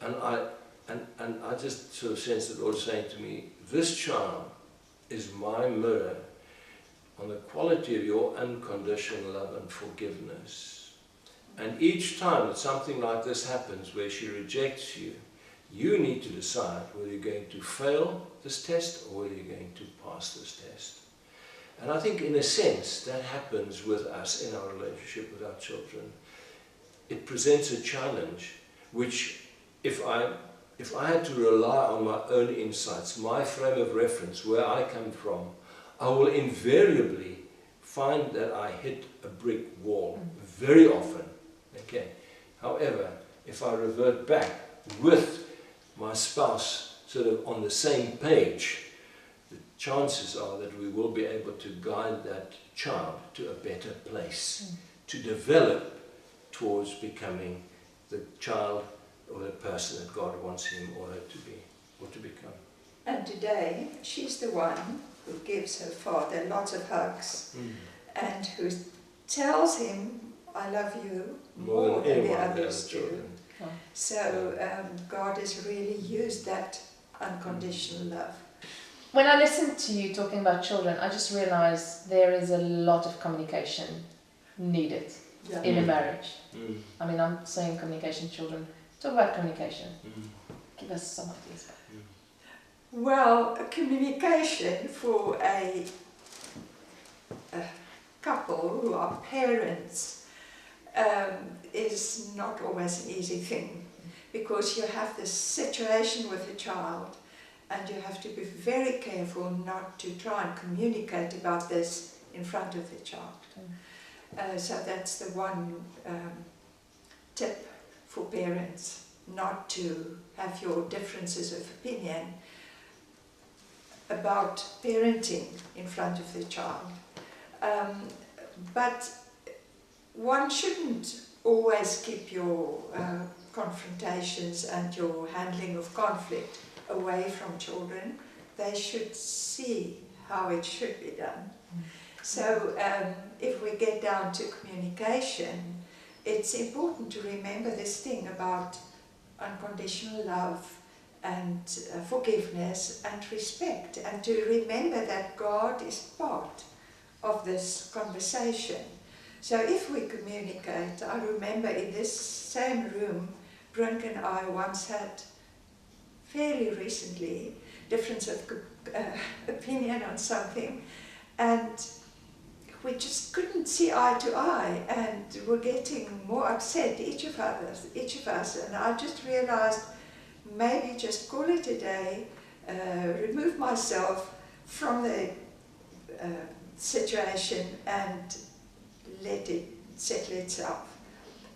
And I just sort of sensed the Lord saying to me, this child is my mirror on the quality of your unconditional love and forgiveness. And each time that something like this happens where she rejects you, you need to decide whether you're going to fail this test or whether you're going to pass this test. And I think in a sense that happens with us in our relationship with our children. It presents a challenge which, if I had to rely on my own insights, my frame of reference, where I come from, I will invariably find that I hit a brick wall very often. Okay. However, if I revert back with my spouse sort of on the same page, the chances are that we will be able to guide that child to a better place, to develop towards becoming the child or the person that God wants him or her to be, or to become. And today, she's the one who gives her father lots of hugs and who tells him, I love you more than the others do. Oh. So God has really used that unconditional love. When I listen to you talking about children, I just realise there is a lot of communication needed in a marriage. I mean, I'm saying communication, children. Talk about communication. Give us some ideas. Well, communication for a couple who are parents is not always an easy thing, because you have this situation with a child and you have to be very careful not to try and communicate about this in front of the child. So that's the one tip for parents, not to have your differences of opinion about parenting in front of the child. But one shouldn't always keep your confrontations and your handling of conflict away from children. They should see how it should be done. So if we get down to communication, it's important to remember this thing about unconditional love and forgiveness and respect, and to remember that God is part of this conversation. So if we communicate, I remember in this same room, Brink and I once had, fairly recently, difference of opinion on something, and we just couldn't see eye to eye, and were getting more upset, each of us, and I just realized, maybe just call it a day, remove myself from the situation and let it settle itself.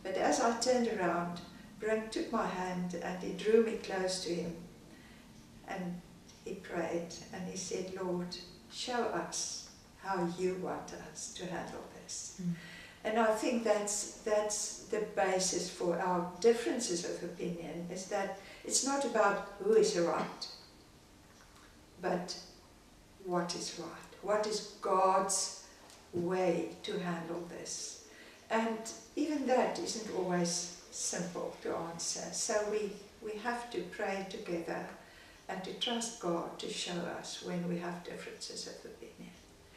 But as I turned around, Brink took my hand and he drew me close to him, and he prayed and he said, Lord, show us how you want us to handle this. And I think that's the basis for our differences of opinion, is that it's not about who is right, but what is right. What is God's way to handle this? And even that isn't always simple to answer. So we have to pray together and to trust God to show us when we have differences of opinion.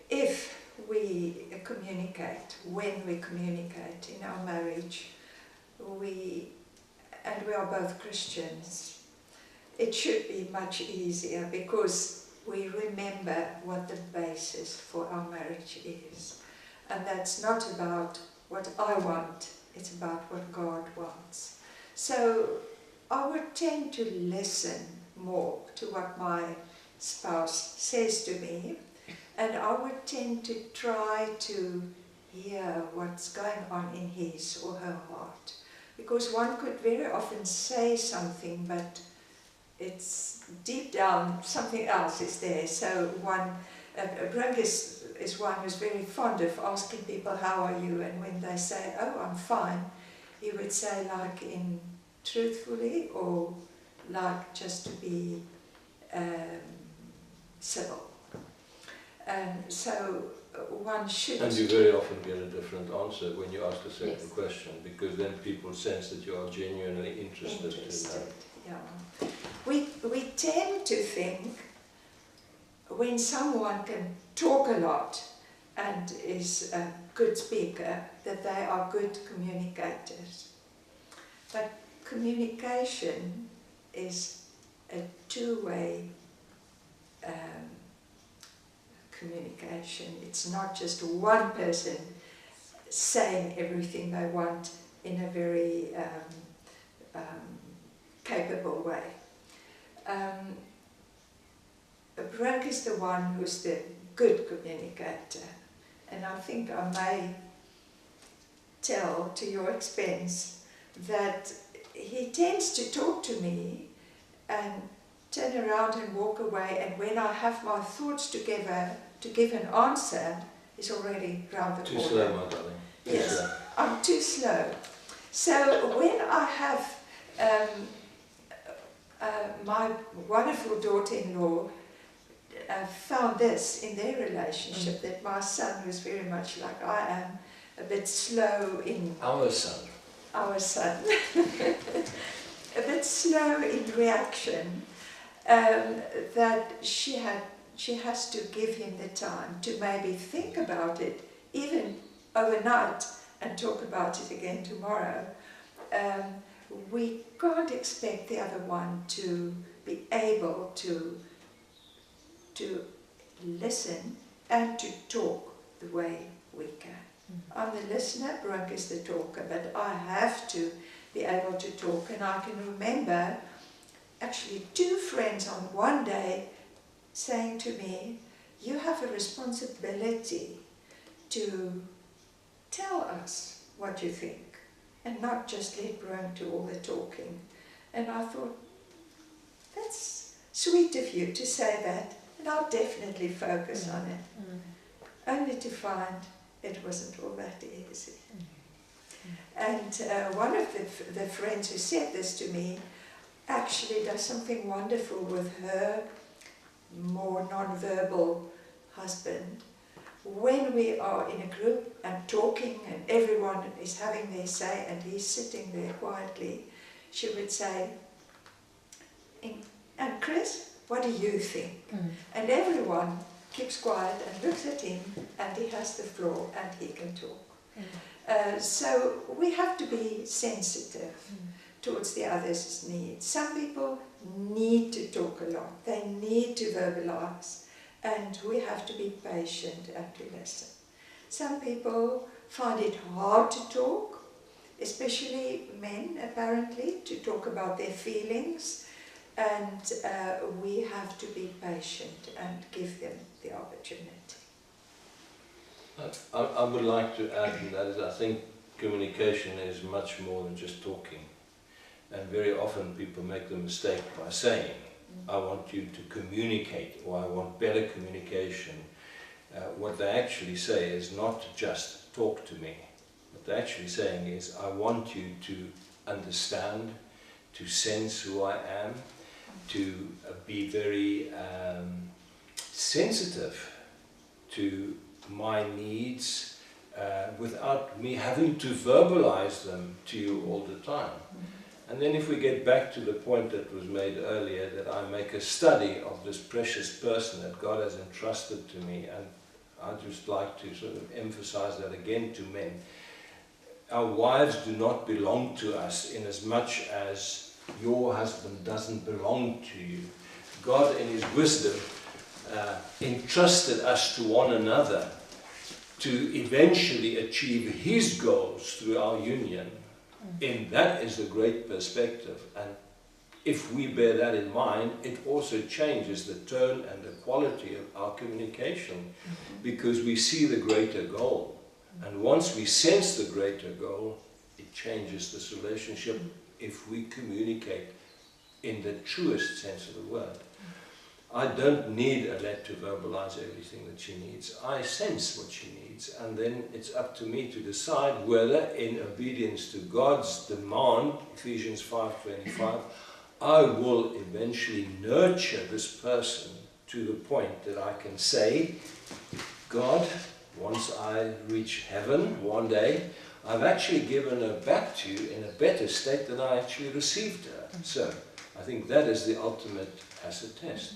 If we communicate, when we communicate in our marriage, we and we are both Christians, it should be much easier because we remember what the basis for our marriage is. And that's not about what I want, it's about what God wants. So I would tend to listen more to what my spouse says to me, and I would tend to try to hear what's going on in his or her heart. Because one could very often say something, but it's deep down, something else is there. So Brink is one who's very fond of asking people, how are you? And when they say, oh, I'm fine, he would say like in truthfully or like just to be civil. And so one should... And you very often get a different answer when you ask a certain Yes. question, because then people sense that you are genuinely interested in that. Yeah. We tend to think when someone can talk a lot and is a good speaker, that they are good communicators. But communication is a two-way communication. It's not just one person saying everything they want in a very capable way. Brink is the one who's the good communicator, and I think I may tell to your expense that he tends to talk to me and turn around and walk away, and when I have my thoughts together to give an answer, he's already round the corner. Too slow, my darling. Too Yes, slow. I'm too slow. So when I have my wonderful daughter-in-law found this in their relationship, that my son, who's very much like I am, a bit slow in... Our son. Our son. A bit slow in reaction, that she has to give him the time to maybe think about it, even overnight, and talk about it again tomorrow. We can't expect the other one to be able to listen and to talk the way we can. I'm the listener, Brink is the talker, but I have to be able to talk. And I can remember actually 2 friends on one day saying to me, you have a responsibility to tell us what you think and not just let Brink do all the talking. And I thought, that's sweet of you to say that, and I'll definitely focus on it. Only to find it wasn't all that easy. And one of the friends who said this to me actually does something wonderful with her more non-verbal husband. When we are in a group and talking and everyone is having their say and he's sitting there quietly, she would say, and Chris, what do you think? And everyone keeps quiet and looks at him, and he has the floor and he can talk. So we have to be sensitive towards the other's needs. Some people need to talk a lot, they need to verbalize, and we have to be patient and to listen. Some people find it hard to talk, especially men apparently, to talk about their feelings, and we have to be patient and give them the opportunity. I would like to add to that is I think communication is much more than just talking. And very often people make the mistake by saying, I want you to communicate, or I want better communication. What they actually say is not just talk to me. What they're actually saying is, I want you to understand, to sense who I am, to be very sensitive to my needs without me having to verbalize them to you all the time. And then if we get back to the point that was made earlier, that I make a study of this precious person that God has entrusted to me, and I'd just like to sort of emphasize that again to men. our wives do not belong to us in as much as your husband doesn't belong to you. God in his wisdom entrusted us to one another to eventually achieve his goals through our union. And that is the great perspective. And if we bear that in mind, it also changes the tone and the quality of our communication, because we see the greater goal. And once we sense the greater goal, it changes this relationship if we communicate in the truest sense of the word. I don't need Alet to verbalize everything that she needs. I sense what she needs, and then it's up to me to decide whether, in obedience to God's demand, Ephesians 5:25, I will eventually nurture this person to the point that I can say, God, once I reach heaven one day, I've actually given her back to you in a better state than I actually received her. So I think that is the ultimate acid test.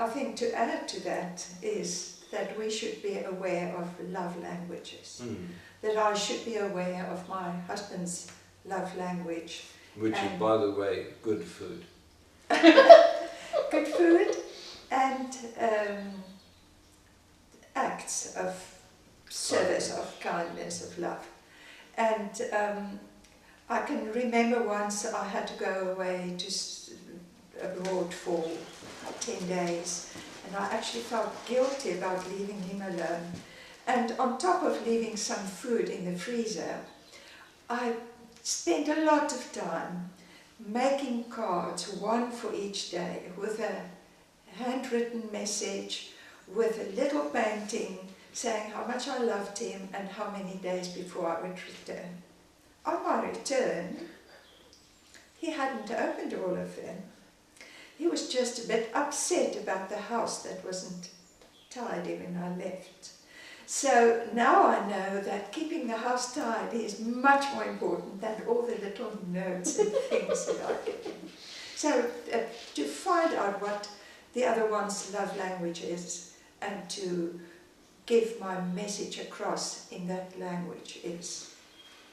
I think to add to that is that we should be aware of love languages. That I should be aware of my husband's love language. Which is, by the way, good food. Good food and acts of service, of kindness, of love. And I can remember once I had to go away to abroad for 10 days, and I actually felt guilty about leaving him alone. And on top of leaving some food in the freezer, I spent a lot of time making cards, one for each day, with a handwritten message, with a little painting saying how much I loved him and how many days before I would return. On my return, he hadn't opened all of them. He was just a bit upset about the house that wasn't tidy when I left. So now I know that keeping the house tidy is much more important than all the little notes and things that I give him. So to find out what the other one's love language is and to give my message across in that language is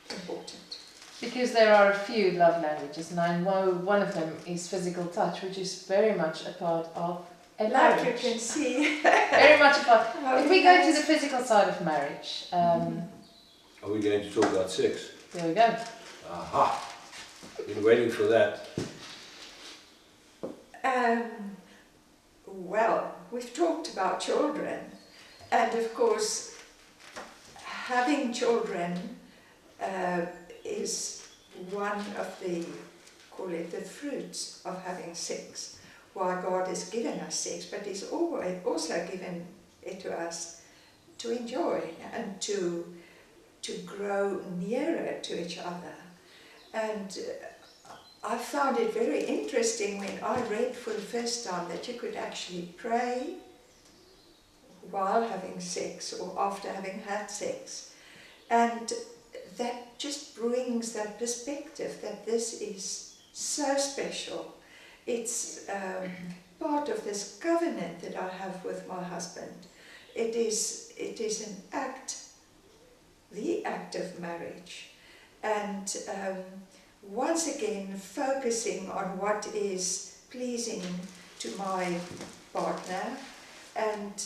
important. Because there are a few love languages, and I know one of them is physical touch, which is very much a part of a marriage. Like you can see. Very much a part. If we go to the physical side of marriage, Are we going to talk about sex? there we go. Aha! Been waiting for that. Well, we've talked about children, and of course, having children is one of the, call it the fruits of having sex. Why God has given us sex, but He's also given it to us to enjoy and to grow nearer to each other. And I found it very interesting when I read for the first time that you could actually pray while having sex or after having had sex. And that just brings that perspective that this is so special. It's part of this covenant that I have with my husband. It is an act, the act of marriage. And once again, focusing on what is pleasing to my partner, and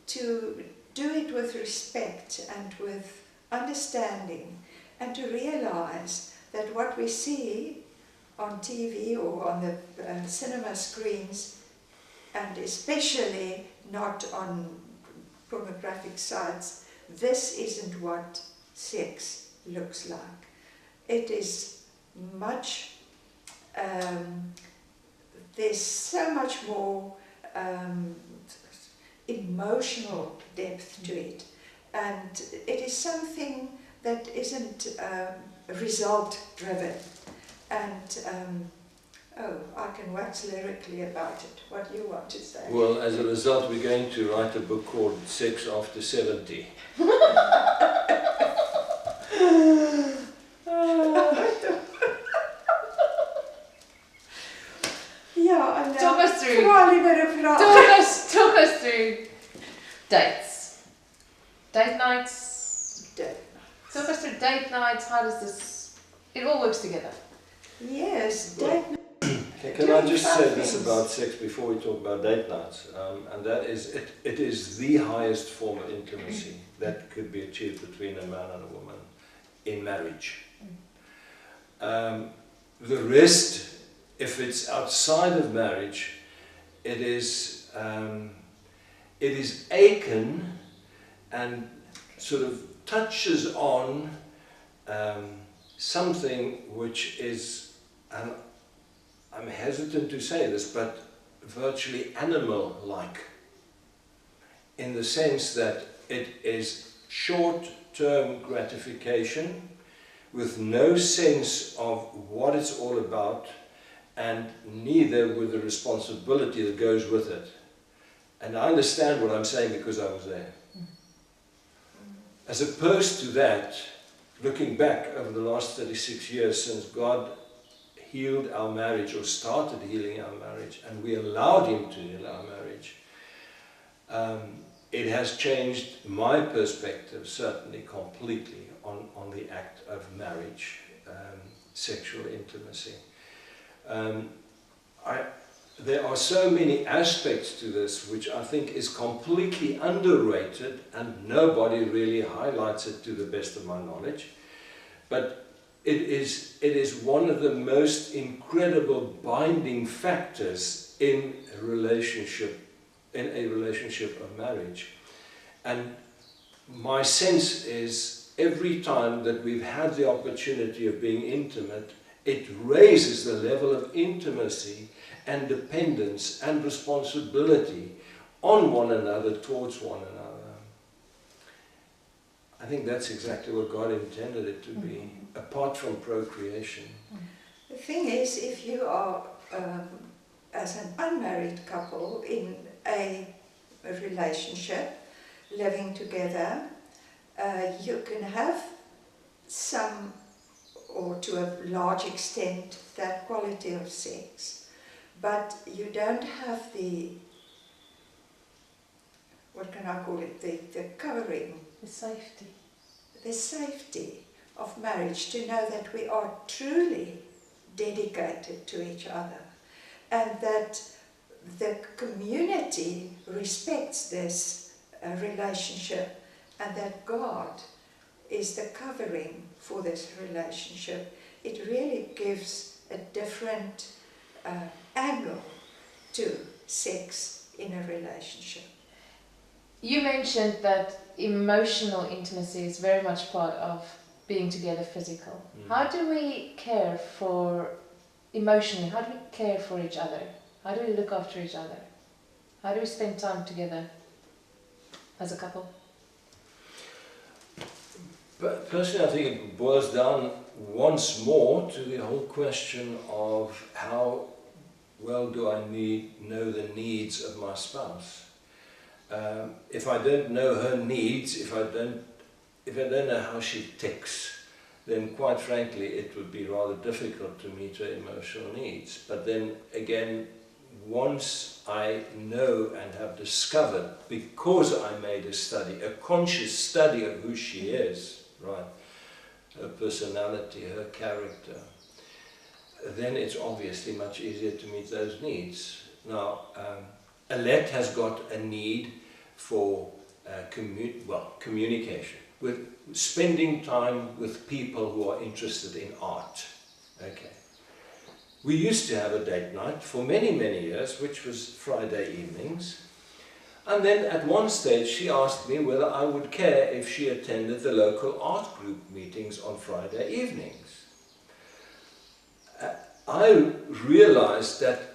to do it with respect and with understanding, and to realize that what we see on TV or on the cinema screens, and especially not on pornographic sites, this isn't what sex looks like. It is much, there's so much more emotional depth to it, and it is something that isn't result driven. And I can wax lyrically about it. What do you want to say? Well, as a result, we're going to write a book called Sex After 70. Yeah, I know. Talk us through. Talk us through dates. Date nights. Talk us through date nights. How does this? It all works together. Yes, date nights. Can I just say this about sex before we talk about date nights? And that is, it is the highest form of intimacy that could be achieved between a man and a woman in marriage. The rest, if it's outside of marriage, it is akin and sort of touches on something which is, and I'm hesitant to say this, but virtually animal-like, in the sense that it is short-term gratification with no sense of what it's all about, and neither with the responsibility that goes with it. And I understand what I'm saying because I was there. As opposed to that, looking back over the last 36 years since God healed our marriage, or started healing our marriage, and we allowed Him to heal our marriage, it has changed my perspective, certainly completely, on the act of marriage, sexual intimacy. There are so many aspects to this which I think is completely underrated, and nobody really highlights it to the best of my knowledge. But it is one of the most incredible binding factors in a relationship of marriage. And my sense is, every time that we've had the opportunity of being intimate, it raises the level of intimacy and dependence and responsibility on one another, towards one another. I think that's exactly what God intended it to be, apart from procreation. The thing is, if you are, as an unmarried couple, in a relationship, living together, you can have some, or to a large extent, that quality of sex, but you don't have the, what can I call it, the covering, the safety of marriage, to know that we are truly dedicated to each other, and that the community respects this relationship, and that God is the covering for this relationship. It really gives a different angle to sex in a relationship. You mentioned that emotional intimacy is very much part of being together physical. How do we care for emotionally? How do we care for each other? How do we look after each other? How do we spend time together as a couple? But personally, I think it boils down once more to the whole question of how well do I know the needs of my spouse. If I don't know her needs, if I don't know how she ticks, then quite frankly it would be rather difficult to meet her emotional needs. But then again, once I know and have discovered, because I made a study, a conscious study of who she is, right, her personality, her character, then it's obviously much easier to meet those needs. Now, Alet has got a need for communication, with spending time with people who are interested in art. Okay. We used to have a date night for many, many years, which was Friday evenings. And then at one stage she asked me whether I would care if she attended the local art group meetings on Friday evenings. I realized that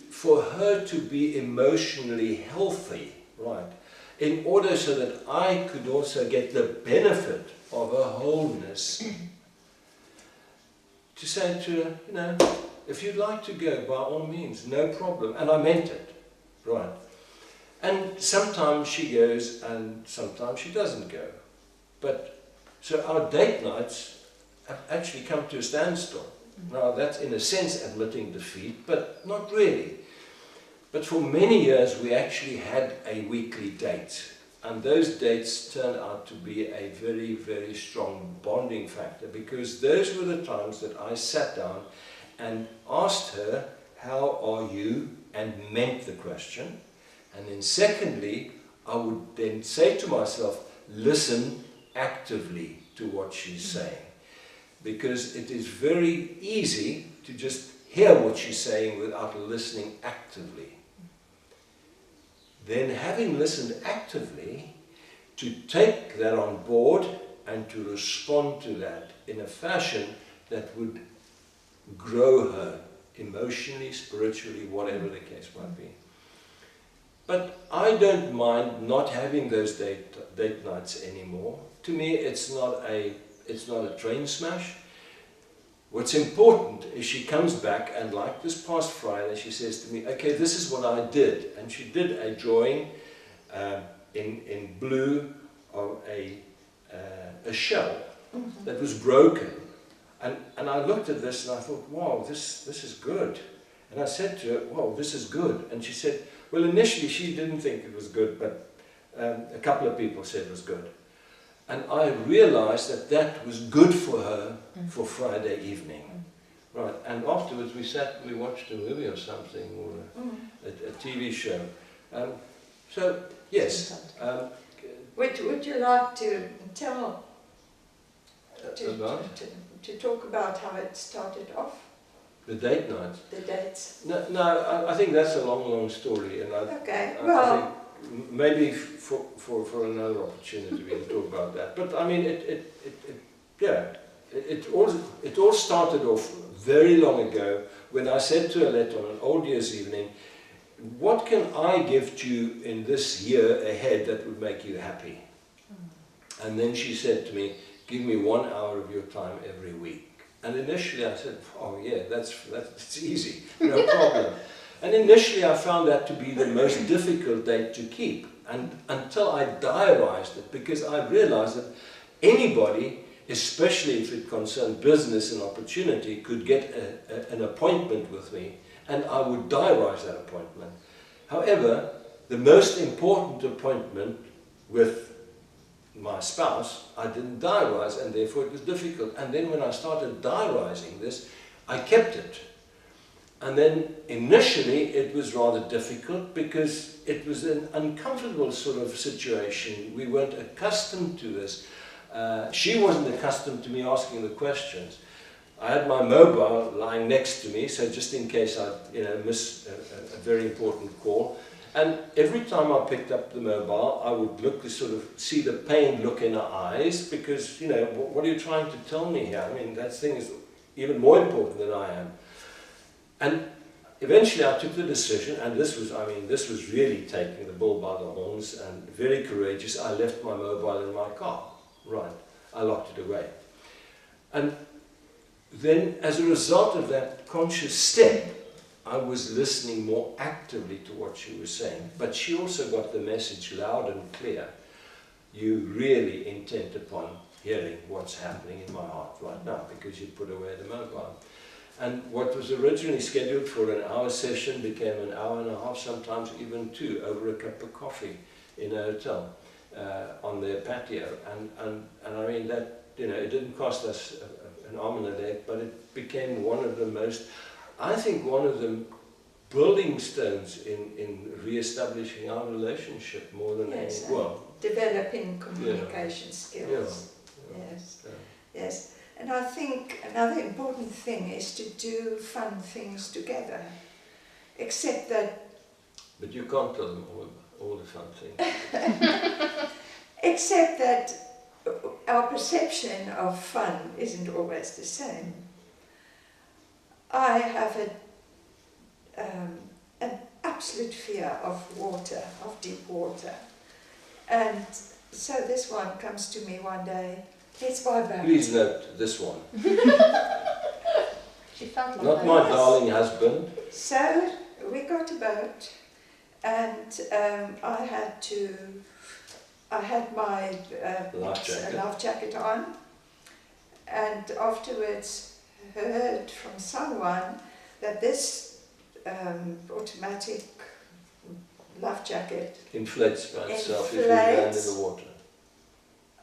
for her to be emotionally healthy, right, in order so that I could also get the benefit of her wholeness, to say to her, you know, if you'd like to go, by all means, no problem. And I meant it, right. And sometimes she goes and sometimes she doesn't go. But, so our date nights have actually come to a standstill. Now that's in a sense admitting defeat, but not really. But for many years we actually had a weekly date. And those dates turned out to be a very, very strong bonding factor, because those were the times that I sat down and asked her, how are you? And meant the question. And then secondly, I would then say to myself, listen actively to what she's saying. Because it is very easy to just hear what she's saying without listening actively. Then having listened actively, to take that on board and to respond to that in a fashion that would grow her emotionally, spiritually, whatever the case might be. But I don't mind not having those date nights anymore. To me, it's not a train smash. What's important is she comes back, and like this past Friday, she says to me, okay, this is what I did. And she did a drawing in blue of a shell that was broken. And I looked at this and I thought, wow, this is good. And I said to her, wow, this is good. And she said, well, initially she didn't think it was good, but a couple of people said it was good. And I realized that that was good for her for Friday evening. Right, and afterwards we watched a movie or something, or a TV show. So, yes. Would you like to tell, about? to talk about how it started off? The date night? The dates? No, I think that's a long story. And Okay, I think maybe for another opportunity we can talk about that. But I mean, it all started off very long ago when I said to Alet on an old year's evening, what can I give to you in this year ahead that would make you happy? And then she said to me, give me 1 hour of your time every week. And initially I said, oh yeah, that's easy, no problem. And initially I found that to be the most difficult date to keep, and until I diarized it, because I realized that anybody, especially if it concerned business and opportunity, could get an appointment with me, and I would diarize that appointment. However, the most important appointment with my spouse, I didn't diarize, and therefore it was difficult. And then when I started diarizing this, I kept it. And then initially it was rather difficult because it was an uncomfortable sort of situation. We weren't accustomed to this. She wasn't accustomed to me asking the questions. I had my mobile lying next to me, so just in case I miss a very important call. And every time I picked up the mobile, I would look to sort of see the pain look in her eyes, because, what are you trying to tell me here? I mean, that thing is even more important than I am. And eventually I took the decision, and this was really taking the bull by the horns and very courageous. I left my mobile in my car. Right. I locked it away. And then, as a result of that conscious step, I was listening more actively to what she was saying. But she also got the message loud and clear. You really intent upon hearing what's happening in my heart right now, because you put away the mobile. And what was originally scheduled for an hour session became an hour and a half, sometimes even 2, over a cup of coffee in a hotel on their patio. And I mean, that, it didn't cost us an arm and a leg, but it became one of the most, I think, one of the building stones in re-establishing our relationship more than any. Well, developing communication skills. Yes. And I think another important thing is to do fun things together. Except that... But you can't tell them all the fun things. Except that our perception of fun isn't always the same. I have an absolute fear of water, of deep water. And so this one comes to me one day. Let's buy a boat. Please note this one. She felt like not my darling husband. So we got a boat, and I had my life jacket on, and afterwards heard from someone that this automatic life jacket Inflates by itself if you land in the water.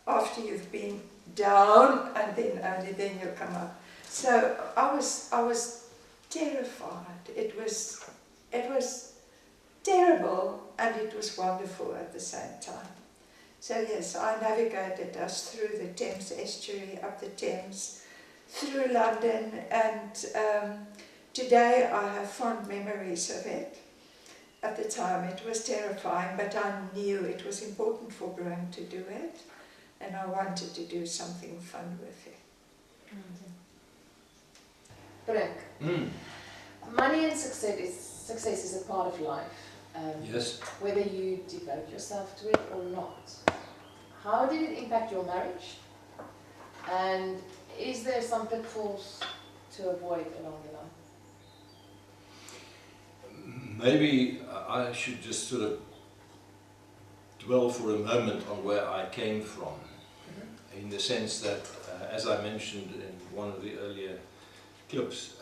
after you've been down, and then only then you come up. So I was terrified. It was terrible, and it was wonderful at the same time. So yes, I navigated us through the Thames estuary, up the Thames, through London, and today I have fond memories of it. At the time it was terrifying, but I knew it was important for Brink to do it, and I wanted to do something fun with it. Brink, money and success is a part of life. Yes. Whether you devote yourself to it or not. How did it impact your marriage? And is there some pitfalls to avoid along the line? Maybe I should just sort of dwell for a moment on where I came from, in the sense that, as I mentioned in one of the earlier clips,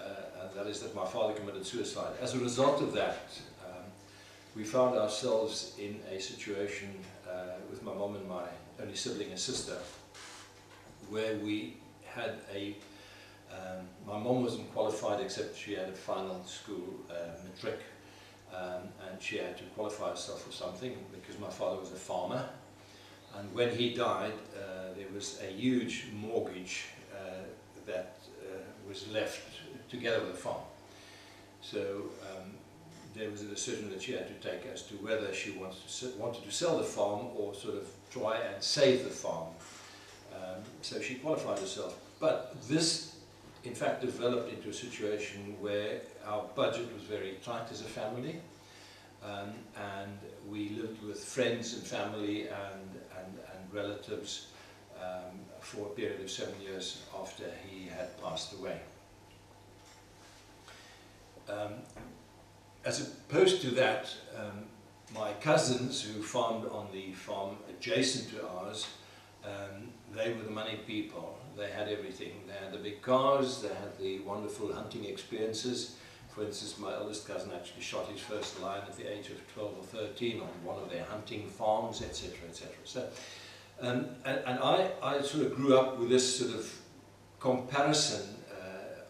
that is that my father committed suicide. As a result of that, we found ourselves in a situation with my mom and my only sibling and sister, where we had my mom wasn't qualified except she had a final school matric, and she had to qualify herself for something because my father was a farmer, and when he died there was a huge mortgage that was left together with the farm. So there was a decision that she had to take as to whether she wanted to sell the farm or sort of try and save the farm. So she qualified herself. But this, in fact, developed into a situation where our budget was very tight as a family, and we lived with friends and family and relatives for a period of 7 years after he had passed away. As opposed to that, my cousins who farmed on the farm adjacent to ours, they were the money people. They had everything. They had the big cars, they had the wonderful hunting experiences. For instance, my eldest cousin actually shot his first lion at the age of 12 or 13 on one of their hunting farms, etc., etc. So, and I sort of grew up with this sort of comparison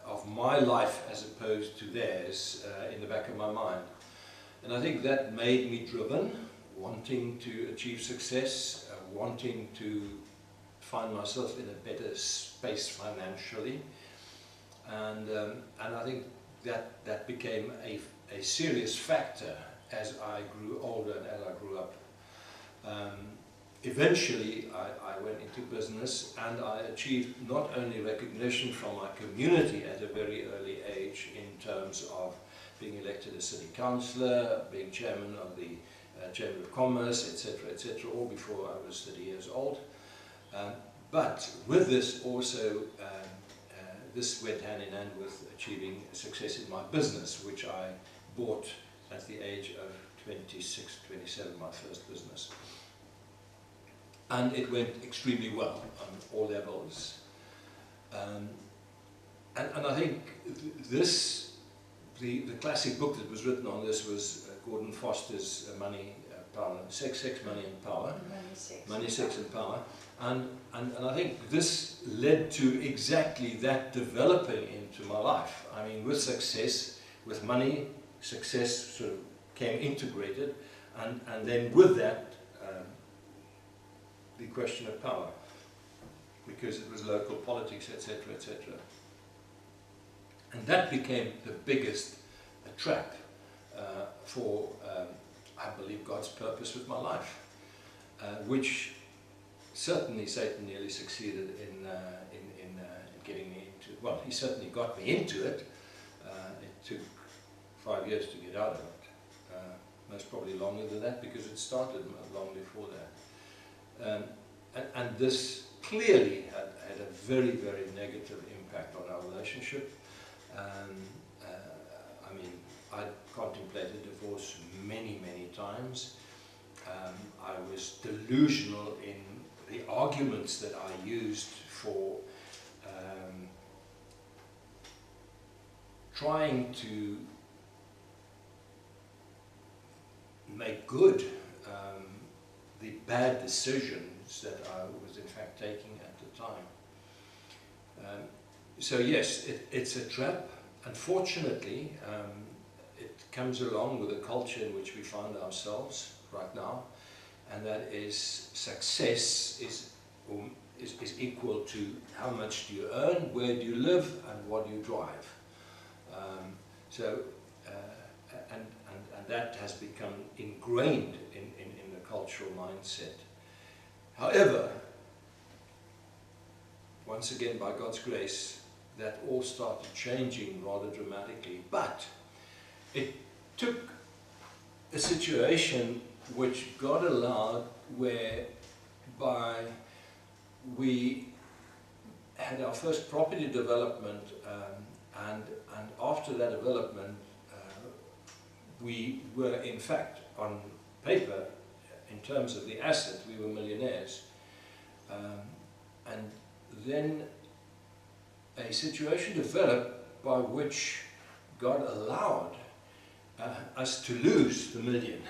of my life as opposed to theirs in the back of my mind. And I think that made me driven, wanting to achieve success, wanting to find myself in a better space financially. And I think that became a serious factor as I grew older and as I grew up. Eventually, I went into business, and I achieved not only recognition from my community at a very early age in terms of being elected as city councillor, being chairman of the Chamber of Commerce, etc., all before I was 30 years old. But with this also, this went hand in hand with achieving success in my business, which I bought at the age of 26, 27, my first business. And it went extremely well on all levels. And I think the classic book that was written on this was Gordon Foster's Money, Power, Sex, Money and Power. Money, Sex and Power. And I think this led to exactly that developing into my life. I mean, with success, with money, success sort of came integrated, and then with that, the question of power, because it was local politics, etc., etc. And that became the biggest trap for, I believe, God's purpose with my life, which certainly Satan nearly succeeded in getting me into. Well, he certainly got me into it. It took 5 years to get out of it. Most probably longer than that, because it started long before that. And this clearly had a very, very negative impact on our relationship. I mean, I contemplated divorce many, many times. I was delusional in the arguments that I used for trying to make good the bad decisions that I was in fact taking at the time. So yes, it's a trap. Unfortunately, it comes along with the culture in which we find ourselves right now, and that is success is equal to how much do you earn, where do you live, and what do you drive. And that has become ingrained in the cultural mindset. However, once again, by God's grace, that all started changing rather dramatically. But it took a situation which God allowed, whereby we had our first property development, and after that development, we were in fact, on paper, in terms of the asset, we were millionaires. And then a situation developed by which God allowed us to lose the million.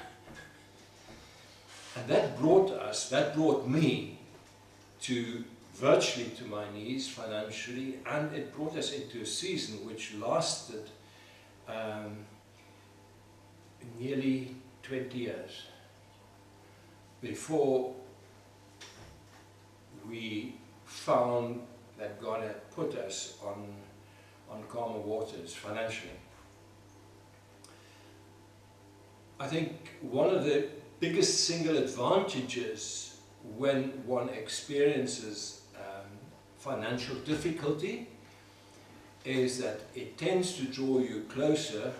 And that brought me to virtually to my knees financially, and it brought us into a season which lasted nearly 20 years before we found that God had put us on calmer waters financially. I think one of the biggest single advantages when one experiences financial difficulty is that it tends to draw you closer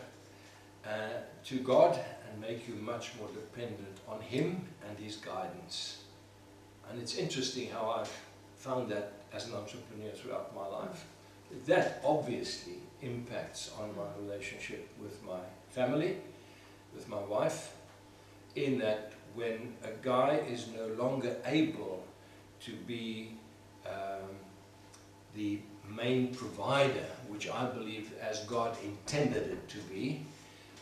to God and make you much more dependent on Him and His guidance. And it's interesting how I've found that as an entrepreneur throughout my life. That obviously impacts on my relationship with my family, with my wife, in that when a guy is no longer able to be the main provider, which I believe as God intended it to be,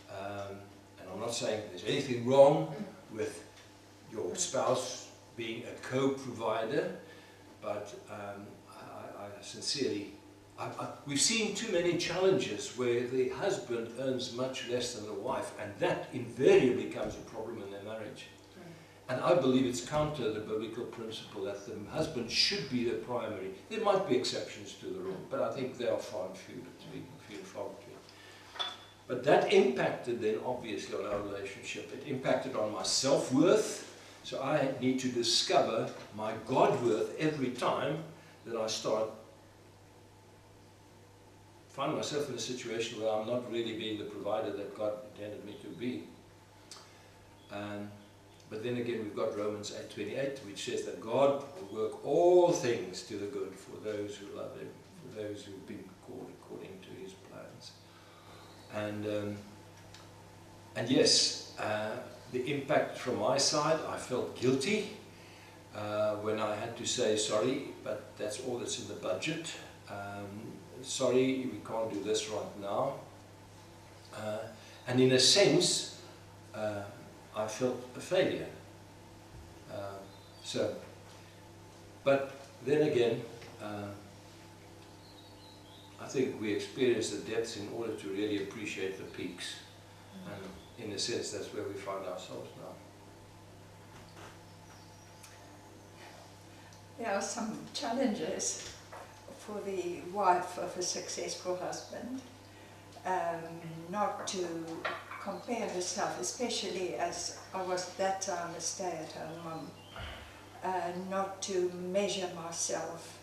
and I'm not saying there's anything wrong with your spouse being a co-provider, but I sincerely, we've seen too many challenges where the husband earns much less than the wife, and that invariably becomes a problem in their marriage. And I believe it's counter the biblical principle that the husband should be the primary. There might be exceptions to the rule, but I think they are far and few and far between. But that impacted then obviously on our relationship. It impacted on my self-worth. So I need to discover my God-worth every time that I find myself in a situation where I'm not really being the provider that God intended me to be. But then again, we've got Romans 8:28, which says that God will work all things to the good for those who love Him, for those who've been called according to His plans. And yes, the impact from my side, I felt guilty when I had to say sorry, but that's all that's in the budget. Sorry, we can't do this right now. And in a sense, I felt a failure. But then again, I think we experience the depths in order to really appreciate the peaks. And in a sense, that's where we find ourselves now. There are some challenges for the wife of a successful husband, not to compare herself, especially as I was at that time a stay-at-home mum, not to measure myself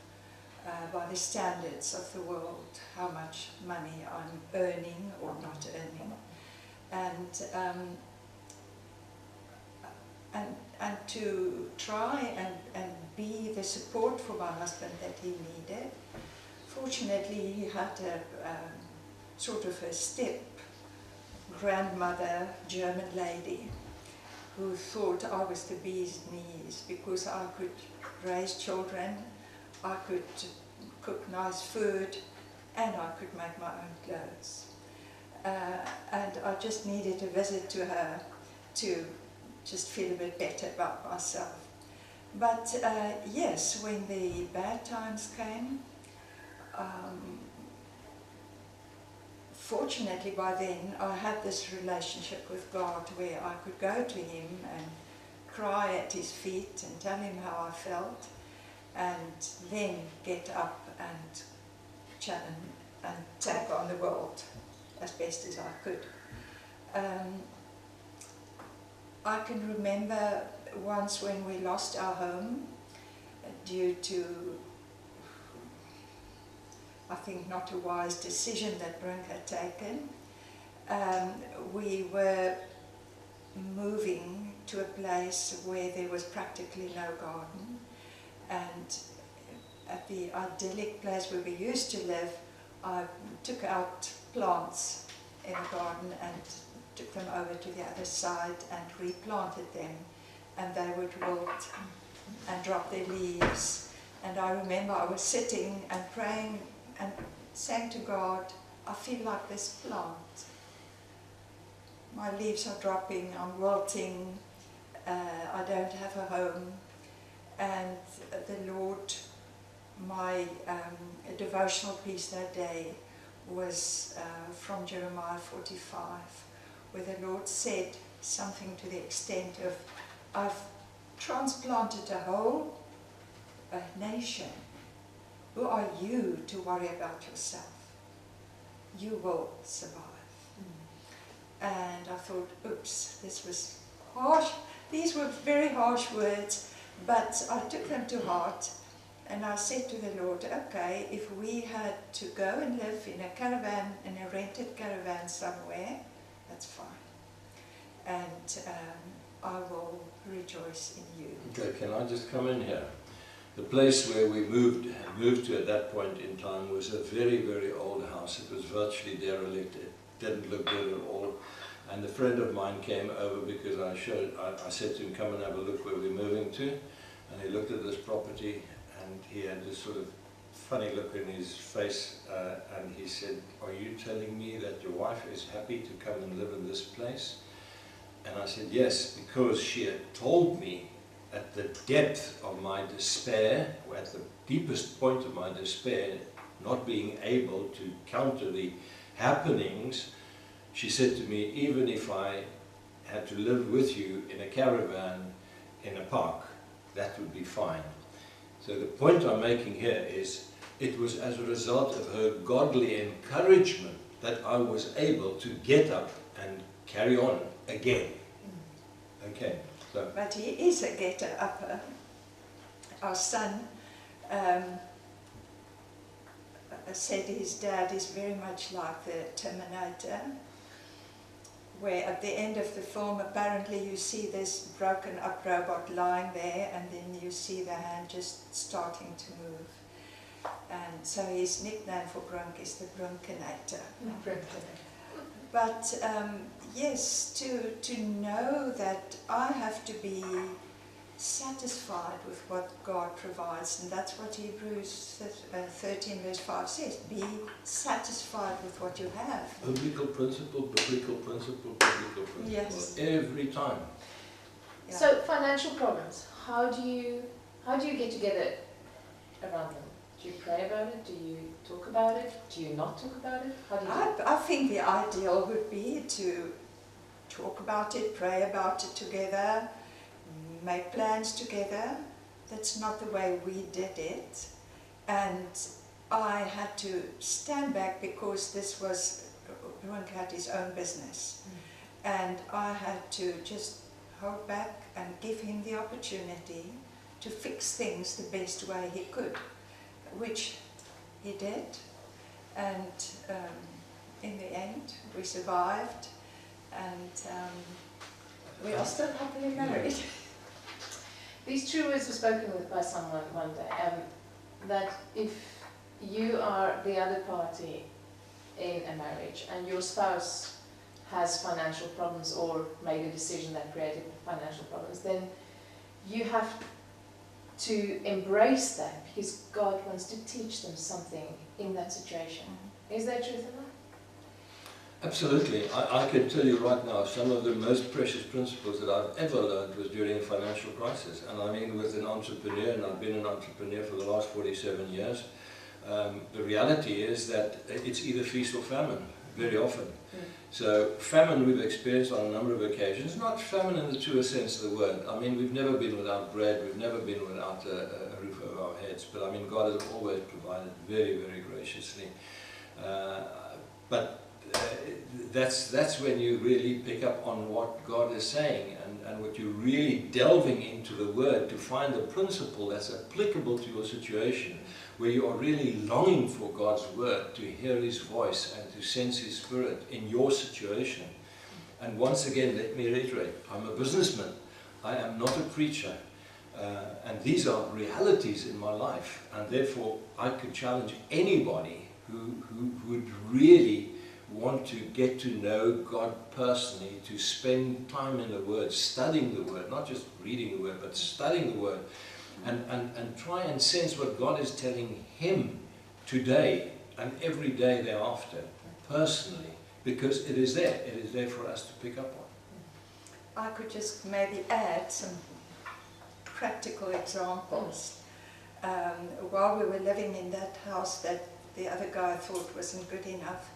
by the standards of the world, how much money I'm earning or not earning, and to try and be the support for my husband that he needed. Fortunately, he had a sort of a step grandmother, German lady, who thought I was the bee's knees because I could raise children, I could cook nice food, and I could make my own clothes. And I just needed a visit to her to just feel a bit better about myself. But yes, when the bad times came, fortunately by then I had this relationship with God where I could go to Him and cry at His feet and tell Him how I felt, and then get up and challenge and take on the world as best as I could. I can remember once when we lost our home due to, I think, not a wise decision that Brink had taken. We were moving to a place where there was practically no garden, and at the idyllic place where we used to live, I took out plants in a garden and took them over to the other side and replanted them, and they would wilt and drop their leaves. And I remember I was sitting and praying and saying to God, I feel like this plant. My leaves are dropping, I'm wilting, I don't have a home. And the Lord, my devotional piece that day was from Jeremiah 45, where the Lord said something to the extent of, I've transplanted a whole nation. Who are you to worry about yourself? You will survive. And I thought, oops, this was harsh. These were very harsh words, but I took them to heart. And I said to the Lord, okay, if we had to go and live in a caravan, in a rented caravan somewhere, that's fine. And I will rejoice in you. Okay, can I just come in here? The place where we moved to at that point in time was a very, very old house. It was virtually derelict. It didn't look good at all. And a friend of mine came over because I said to him, come and have a look where we're moving to. And he looked at this property and he had this sort of funny look in his face, and he said, are you telling me that your wife is happy to come and live in this place? And I said, yes, because she had told me at the depth of my despair, or at the deepest point of my despair, not being able to counter the happenings, she said to me, even if I had to live with you in a caravan in a park, that would be fine. So the point I'm making here is, it was as a result of her godly encouragement that I was able to get up and carry on again. Okay. So. But he is a getter-upper. Our son said his dad is very much like the Terminator, where at the end of the film apparently you see this broken up robot lying there, and then you see the hand just starting to move. And so his nickname for Brink is the Brinkinator. But yes, to know that I have to be satisfied with what God provides, and that's what Hebrews 13 verse 5 says, be satisfied with what you have. Biblical principle, biblical principle, biblical principle. Yes. Every time. Yeah. So financial problems, how do you get together around them? Do you pray about it? Do you talk about it? Do you not talk about it? How do you do it? I think the ideal would be to talk about it, pray about it together, make plans together. That's not the way we did it. And I had to stand back because this was, Brink had his own business. And I had to just hold back and give him the opportunity to fix things the best way he could, which he did. And in the end, we survived, and we are still happily married. These true words were spoken with by someone one day, that if you are the other party in a marriage and your spouse has financial problems or made a decision that created financial problems, then you have to embrace that, because God wants to teach them something in that situation. Is there truth in that? Absolutely. I can tell you right now, some of the most precious principles that I've ever learned was during a financial crisis. And I mean, with an entrepreneur, and I've been an entrepreneur for the last 47 years, the reality is that it's either feast or famine, very often. So famine we've experienced on a number of occasions, not famine in the truest sense of the word. I mean, we've never been without bread, we've never been without a roof over our heads, but I mean, God has always provided very, very graciously. That's when you really pick up on what God is saying, and what you're really delving into the Word to find a principle that's applicable to your situation, where you are really longing for God's Word, to hear His voice and to sense His Spirit in your situation. And once again, let me reiterate, I'm a businessman, I am not a preacher, and these are realities in my life, and therefore I could challenge anybody who would really want to get to know God personally, to spend time in the Word, studying the Word, not just reading the Word, but studying the Word, and try and sense what God is telling him today and every day thereafter, personally, because it is there for us to pick up on. I could just maybe add some practical examples. While we were living in that house that the other guy thought wasn't good enough,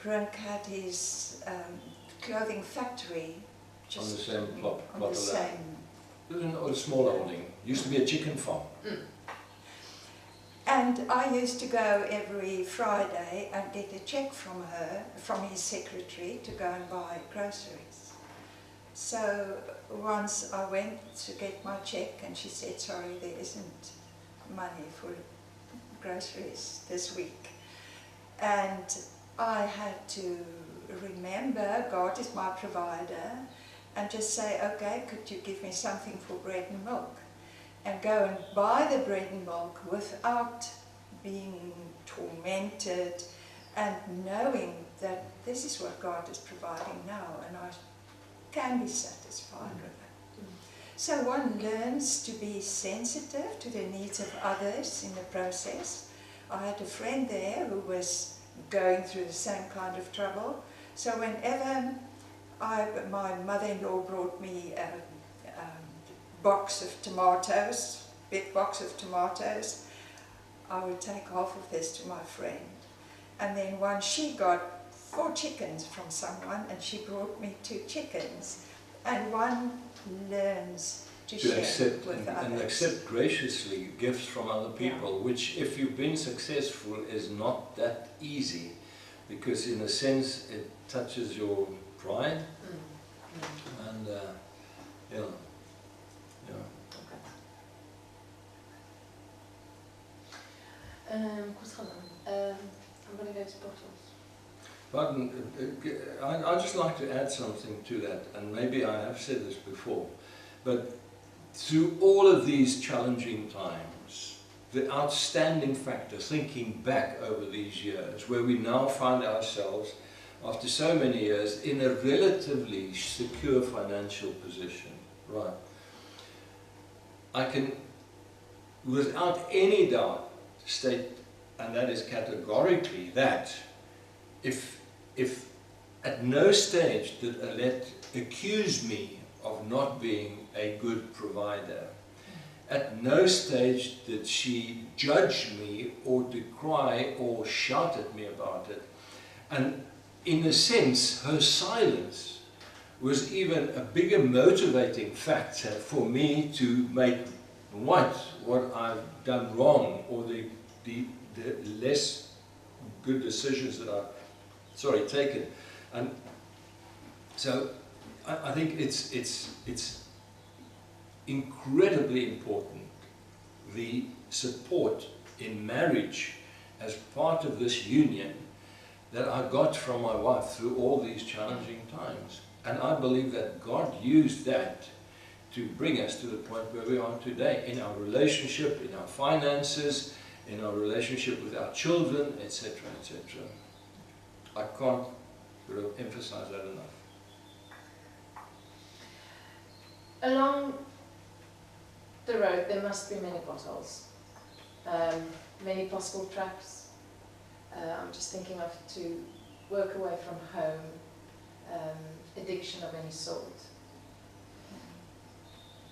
Brink had his clothing factory just on the same plot on the same. It was a small holding. It used to be a chicken farm. And I used to go every Friday and get a check from his secretary, to go and buy groceries. So once I went to get my check and she said, sorry, there isn't money for groceries this week. And I had to remember God is my provider and just say, okay, could you give me something for bread and milk? And go and buy the bread and milk without being tormented, and knowing that this is what God is providing now and I can be satisfied with it. So one learns to be sensitive to the needs of others in the process. I had a friend there who was going through the same kind of trouble. So whenever my mother-in-law brought me a box of tomatoes, big box of tomatoes, I would take half of this to my friend. And then once she got 4 chickens from someone and she brought me 2 chickens. And one learns to share accept with others. And accept graciously gifts from other people, which if you've been successful is not that easy, because in a sense it touches your pride and yeah. Goed gedaan. I'm going to go to Potholes. Pardon, I'd just like to add something to that, and maybe I have said this before, but through all of these challenging times, the outstanding factor, thinking back over these years, where we now find ourselves, after so many years, in a relatively secure financial position, right? I can, without any doubt, state, and that is categorically, that if at no stage did Alet accuse me of not being a good provider, at no stage did she judge me or decry or shout at me about it. And in a sense, her silence was even a bigger motivating factor for me to make right what I've done wrong, or the less good decisions that I've taken. And so I think it's incredibly important, the support in marriage as part of this union that I got from my wife through all these challenging times. And I believe that God used that to bring us to the point where we are today, in our relationship, in our finances, in our relationship with our children, etc., etc. I can't emphasize that enough. Along the road there must be many potholes, many possible traps, I'm just thinking of to work away from home, addiction of any sort.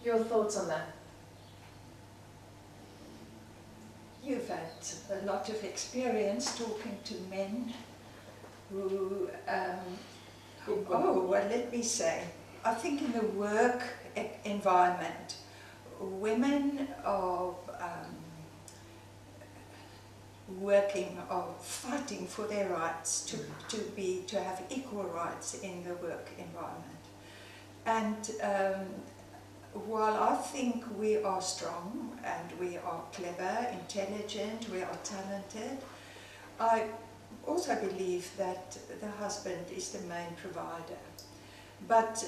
Your thoughts on that? You've had a lot of experience talking to men who, well, let me say, I think in the work environment, women are working, are fighting for their rights to have equal rights in the work environment. And while I think we are strong and we are clever, intelligent, we are talented, I also believe that the husband is the main provider. But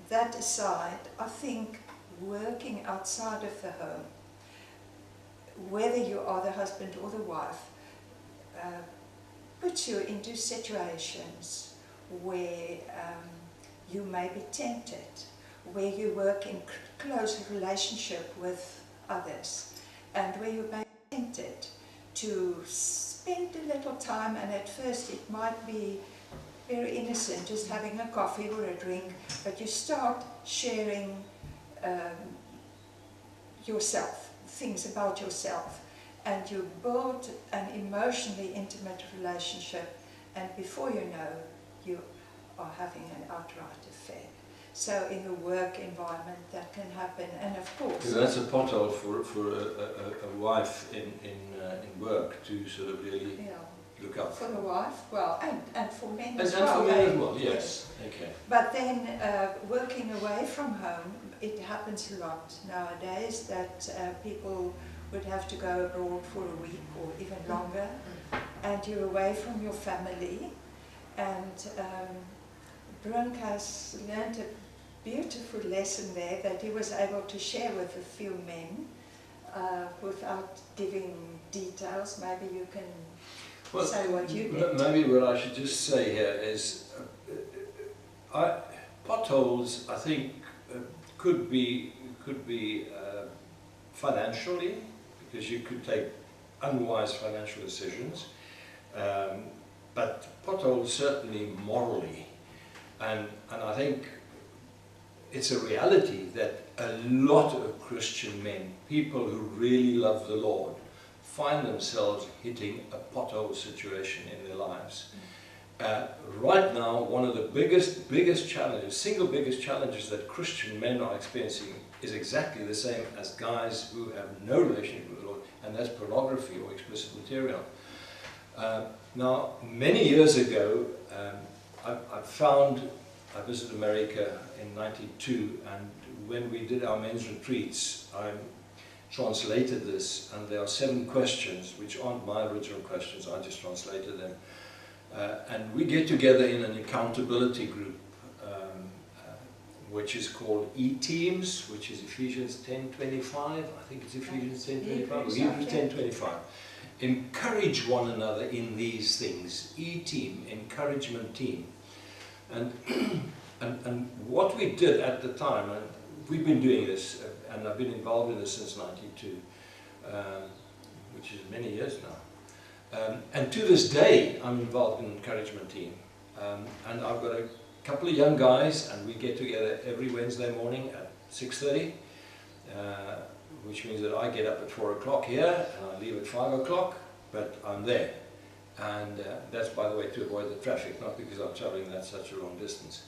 that aside, I think working outside of the home, whether you are the husband or the wife, puts you into situations where you may be tempted, where you work in close relationship with others, and where you may be tempted to spend a little time, and at first it might be very innocent, just having a coffee or a drink, but you start sharing yourself, things about yourself, and you build an emotionally intimate relationship, and before you know, you are having an outright affair. So in the work environment that can happen, and of course... So that's a pothole for a wife in work to sort of really look up for the wife, well, and for men as well. And for men as well, yes. Okay. But then working away from home, it happens a lot nowadays that people would have to go abroad for a week or even longer, and you're away from your family, and Brink has learned a beautiful lesson there that he was able to share with a few men without giving details. Maybe you can say what you did. Maybe what I should just say here is potholes, I think, could be financially, because you could take unwise financial decisions, but potholes certainly morally. And I think it's a reality that a lot of Christian men, people who really love the Lord, find themselves hitting a pothole situation in their lives. Right now, one of the biggest challenges, single biggest challenges that Christian men are experiencing is exactly the same as guys who have no relationship with the Lord, and that's pornography or explicit material. Now, many years ago, I visited America in '92, and when we did our men's retreats, I translated this, and there are 7 questions, which aren't my original questions, I just translated them. And we get together in an accountability group, which is called E-Teams, which is Ephesians 10:25, I think it's Ephesians 10:25, or Hebrews 10:25. Encourage one another in these things. E-Team, encouragement team. And what we did at the time, and we've been doing this, and I've been involved in this since '92, which is many years now. And to this day, I'm involved in the encouragement team. And I've got a couple of young guys, and we get together every Wednesday morning at 6:30, which means that I get up at 4 o'clock here, and I leave at 5 o'clock, but I'm there. And that's, by the way, to avoid the traffic, not because I'm traveling that such a long distance.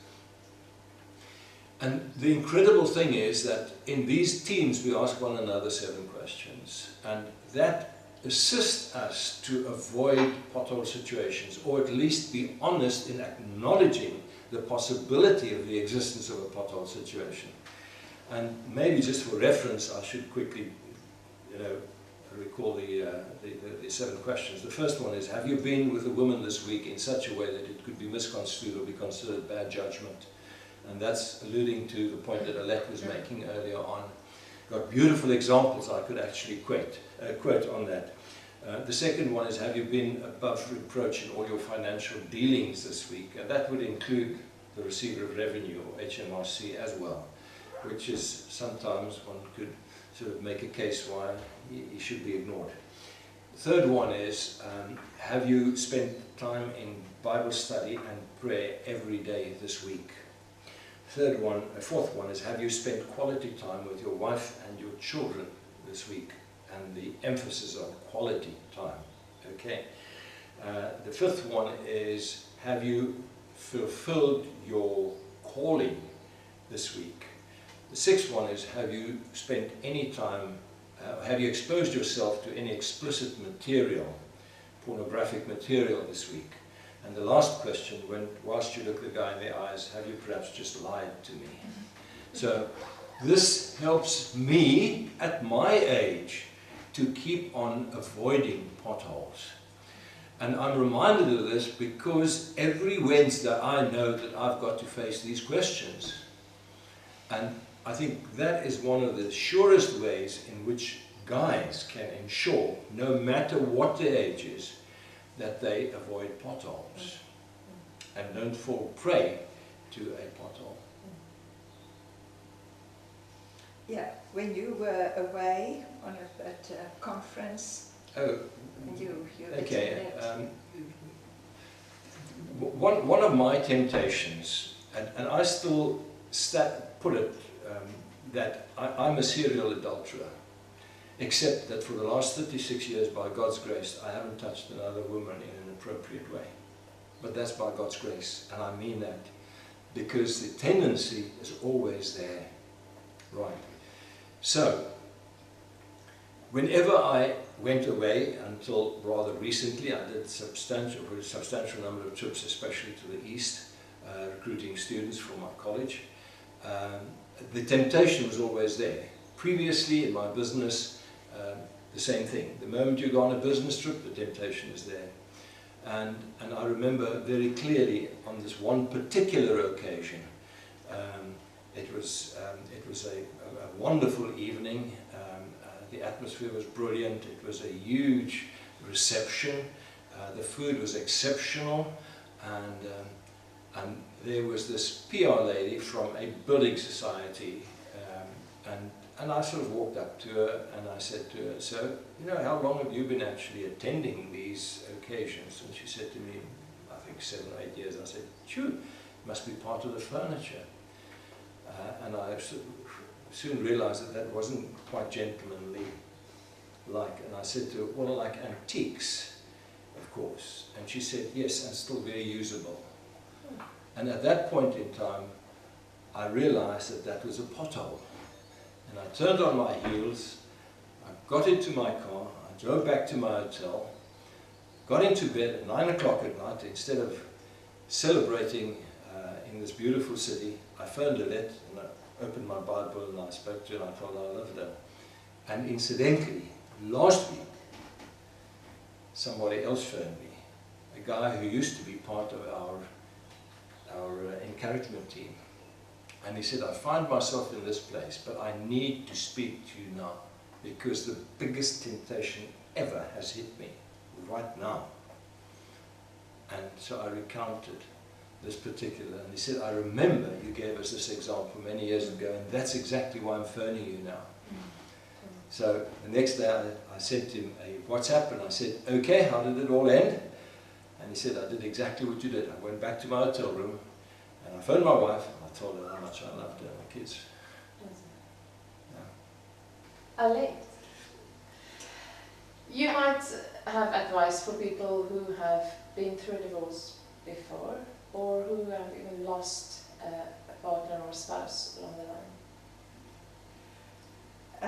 And the incredible thing is that in these teams we ask one another 7 questions, and that assists us to avoid pothole situations, or at least be honest in acknowledging the possibility of the existence of a pothole situation. And maybe just for reference, I should quickly, recall the 7 questions. The first one is, have you been with a woman this week in such a way that it could be misconstrued or be considered bad judgment? And that's alluding to the point that Alet was making earlier on. Got beautiful examples I could actually quote on that. The second one is, have you been above reproach in all your financial dealings this week? And that would include the receiver of revenue, or HMRC, as well, which is sometimes one could sort of make a case why he should be ignored. third one is, have you spent time in Bible study and prayer every day this week? Fourth one is, have you spent quality time with your wife and your children this week? And the emphasis on quality time. Okay. The fifth one is, have you fulfilled your calling this week? The sixth one is, have you spent any time, have you exposed yourself to any explicit material, pornographic material this week? And the last question, whilst you look the guy in the eyes, have you perhaps just lied to me? So this helps me at my age to keep on avoiding potholes. And I'm reminded of this because every Wednesday I know that I've got to face these questions. And I think that is one of the surest ways in which guys can ensure, no matter what their age is, that they avoid potholes and don't fall prey to a pothole. Yeah, when you were away at a conference, you okay. One of my temptations, and I still put it that I'm a serial adulterer, except that for the last 36 years, by God's grace, I haven't touched another woman in an appropriate way. But that's by God's grace, and I mean that, because the tendency is always there. Right. So, whenever I went away, until rather recently, I did a substantial number of trips, especially to the east, recruiting students for my college. The temptation was always there. Previously, in my business, the same thing. The moment you go on a business trip, the temptation is there. And I remember very clearly on this one particular occasion, it was a wonderful evening. The atmosphere was brilliant. It was a huge reception. The food was exceptional, and there was this PR lady from a building society, and I sort of walked up to her and I said to her, so, you know, how long have you been actually attending these occasions? And she said to me, I think 7 or 8 years. I said, sure, must be part of the furniture. And I soon realized that wasn't quite gentlemanly like. And I said to her, well, like antiques, of course. And she said, yes, and still very usable. And at that point in time, I realized that that was a pothole. And I turned on my heels, I got into my car, I drove back to my hotel, got into bed at 9 o'clock at night. Instead of celebrating in this beautiful city, I phoned Alet and I opened my Bible and I spoke to her and I told her I loved her. And incidentally, last week, somebody else phoned me, a guy who used to be part of our encouragement team. And he said, I find myself in this place, but I need to speak to you now, because the biggest temptation ever has hit me right now. And so I recounted this particular, and he said, I remember you gave us this example many years ago, and that's exactly why I'm phoning you now. So the next day I sent him a WhatsApp and I said, okay, how did it all end? And he said, I did exactly what you did. I went back to my hotel room and I phoned my wife and I told her how much I loved her and my kids. Yeah. Alet, you might have advice for people who have been through a divorce before, or who have even lost a partner or spouse along the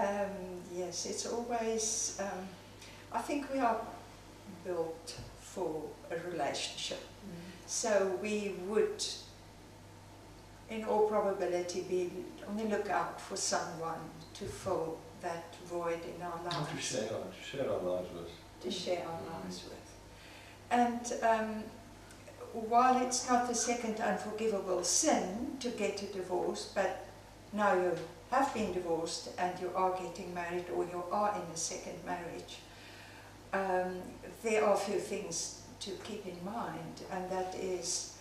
line. Yes, it's always, I think we are built for a relationship. So we would, in all probability, be on the lookout for someone to fill that void in our lives. To share our lives with. To share our lives with. And while it's not the second unforgivable sin to get a divorce, but now you have been divorced and you are getting married, or you are in a second marriage, there are a few things to keep in mind, and that is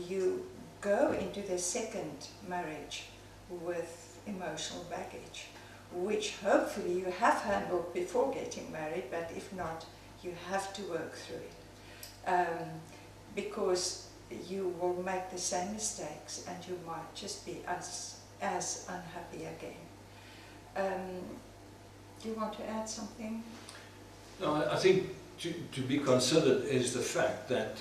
you go into the second marriage with emotional baggage, which hopefully you have handled before getting married, but if not, you have to work through it. Because you will make the same mistakes and you might just be as unhappy again. Do you want to add something? No, I think to be considered is the fact that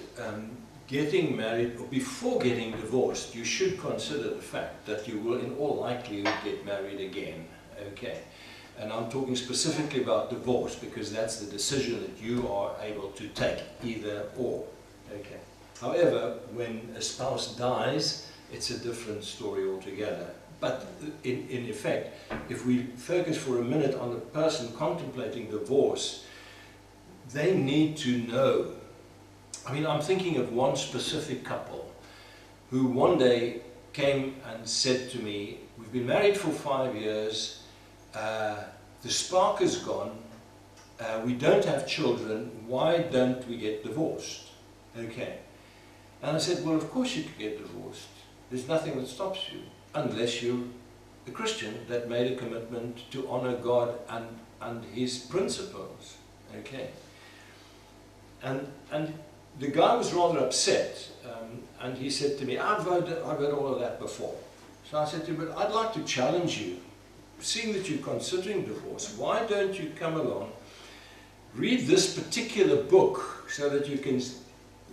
getting married, or before getting divorced, you should consider the fact that you will in all likelihood get married again. Okay, and I'm talking specifically about divorce because that's the decision that you are able to take, either or. Okay. However, when a spouse dies, it's a different story altogether. But in effect, if we focus for a minute on the person contemplating divorce, they need to know. I mean, I'm thinking of one specific couple who one day came and said to me, we've been married for 5 years, the spark is gone, we don't have children, why don't we get divorced? Okay. And I said, well, of course you could get divorced. There's nothing that stops you, unless you're a Christian that made a commitment to honor God and His principles. Okay. And the guy was rather upset, and he said to me, I've heard all of that before. So I said to him, but I'd like to challenge you. Seeing that you're considering divorce, why don't you come along, read this particular book so that you can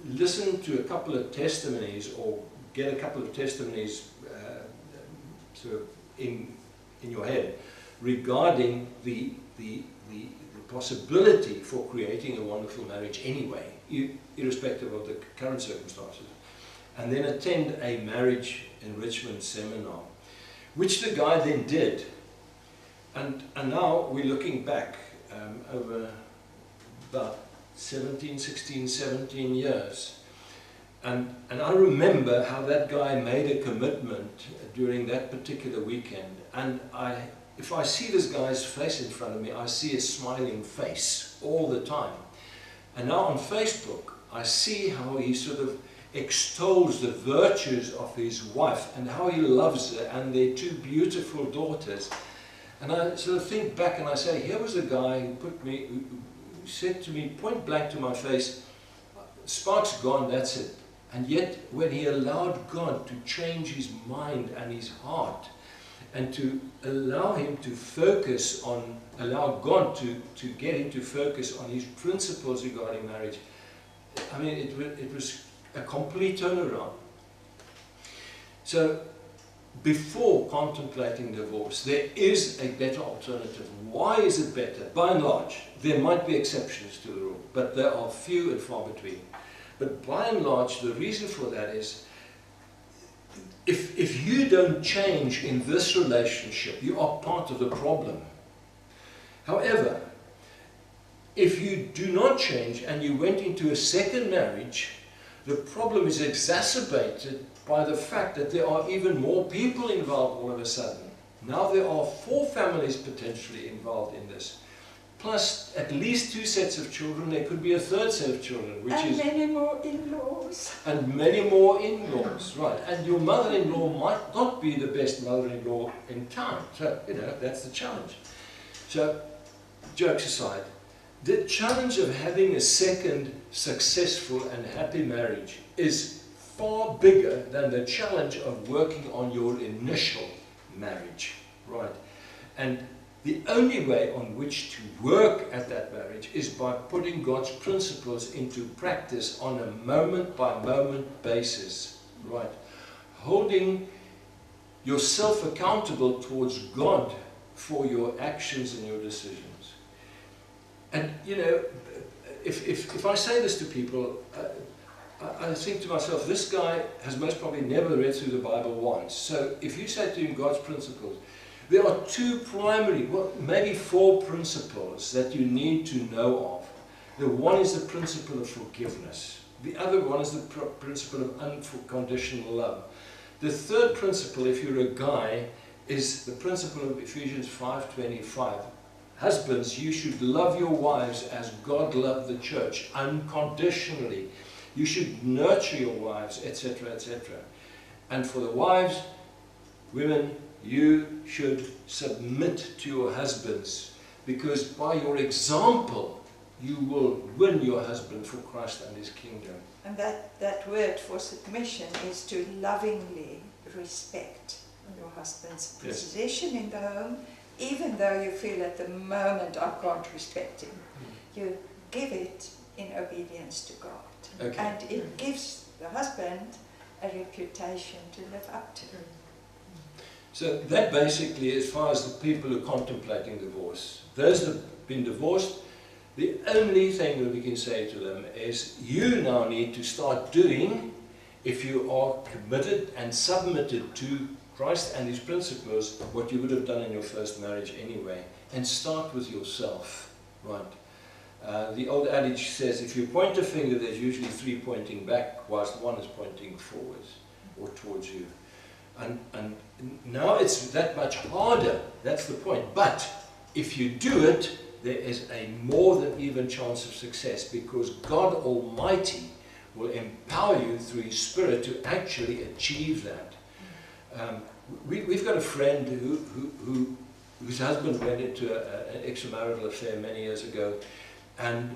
listen to a couple of testimonies or get a couple of testimonies sort of in your head regarding the possibility for creating a wonderful marriage anyway, irrespective of the current circumstances, and then attend a marriage enrichment seminar, which the guy then did. And now we're looking back over about 16, 17 years. And I remember how that guy made a commitment during that particular weekend. And if I see this guy's face in front of me, I see a smiling face all the time. And now on Facebook, I see how he sort of extols the virtues of his wife and how he loves her and their two beautiful daughters. And I sort of think back and I say, here was a guy who said to me point blank to my face, spark's gone, that's it. And yet when he allowed God to change his mind and his heart, and to allow him to focus on, allow God to get him to focus on his principles regarding marriage, I mean, it was a complete turnaround. So, before contemplating divorce, there is a better alternative. Why is it better? By and large, there might be exceptions to the rule, but there are few and far between. But by and large, the reason for that is, if you don't change in this relationship, you are part of the problem. However, if you do not change and you went into a second marriage, the problem is exacerbated by the fact that there are even more people involved all of a sudden. Now there are 4 families potentially involved in this. Plus at least 2 sets of children, there could be a 3rd set of children, which is... And many more in-laws. And many more in-laws, right. And your mother-in-law might not be the best mother-in-law in town. So, you know, that's the challenge. So, jokes aside, the challenge of having a second successful and happy marriage is far bigger than the challenge of working on your initial marriage, right? And the only way on which to work at that marriage is by putting God's principles into practice on a moment-by-moment basis, right? Holding yourself accountable towards God for your actions and your decisions. And, you know, if I say this to people, I think to myself, this guy has most probably never read through the Bible once. So if you say to him God's principles, there are 2 primary, well, maybe 4 principles that you need to know of. The one is the principle of forgiveness. The other one is the principle of unconditional love. The 3rd principle, if you're a guy, is the principle of Ephesians 5:25. Husbands, you should love your wives as God loved the church, unconditionally. You should nurture your wives, etc., etc. And for the wives, women, you should submit to your husbands, because by your example, you will win your husband for Christ and his kingdom. And that word for submission is to lovingly respect your husband's Yes. position in the home, even though you feel at the moment I can't respect him. You give it in obedience to God. Okay. And it gives the husband a reputation to live up to. So that basically, as far as the people who are contemplating divorce, those that have been divorced, the only thing that we can say to them is, you now need to start doing, if you are committed and submitted to Christ and his principles, what you would have done in your first marriage anyway, and start with yourself, right? The old adage says, if you point a finger, there's usually three pointing back, whilst one is pointing forwards or towards you. And now it's that much harder, that's the point. But if you do it, there is a more than even chance of success, because God Almighty will empower you through his Spirit to actually achieve that. We've got a friend whose husband went into an extramarital affair many years ago, and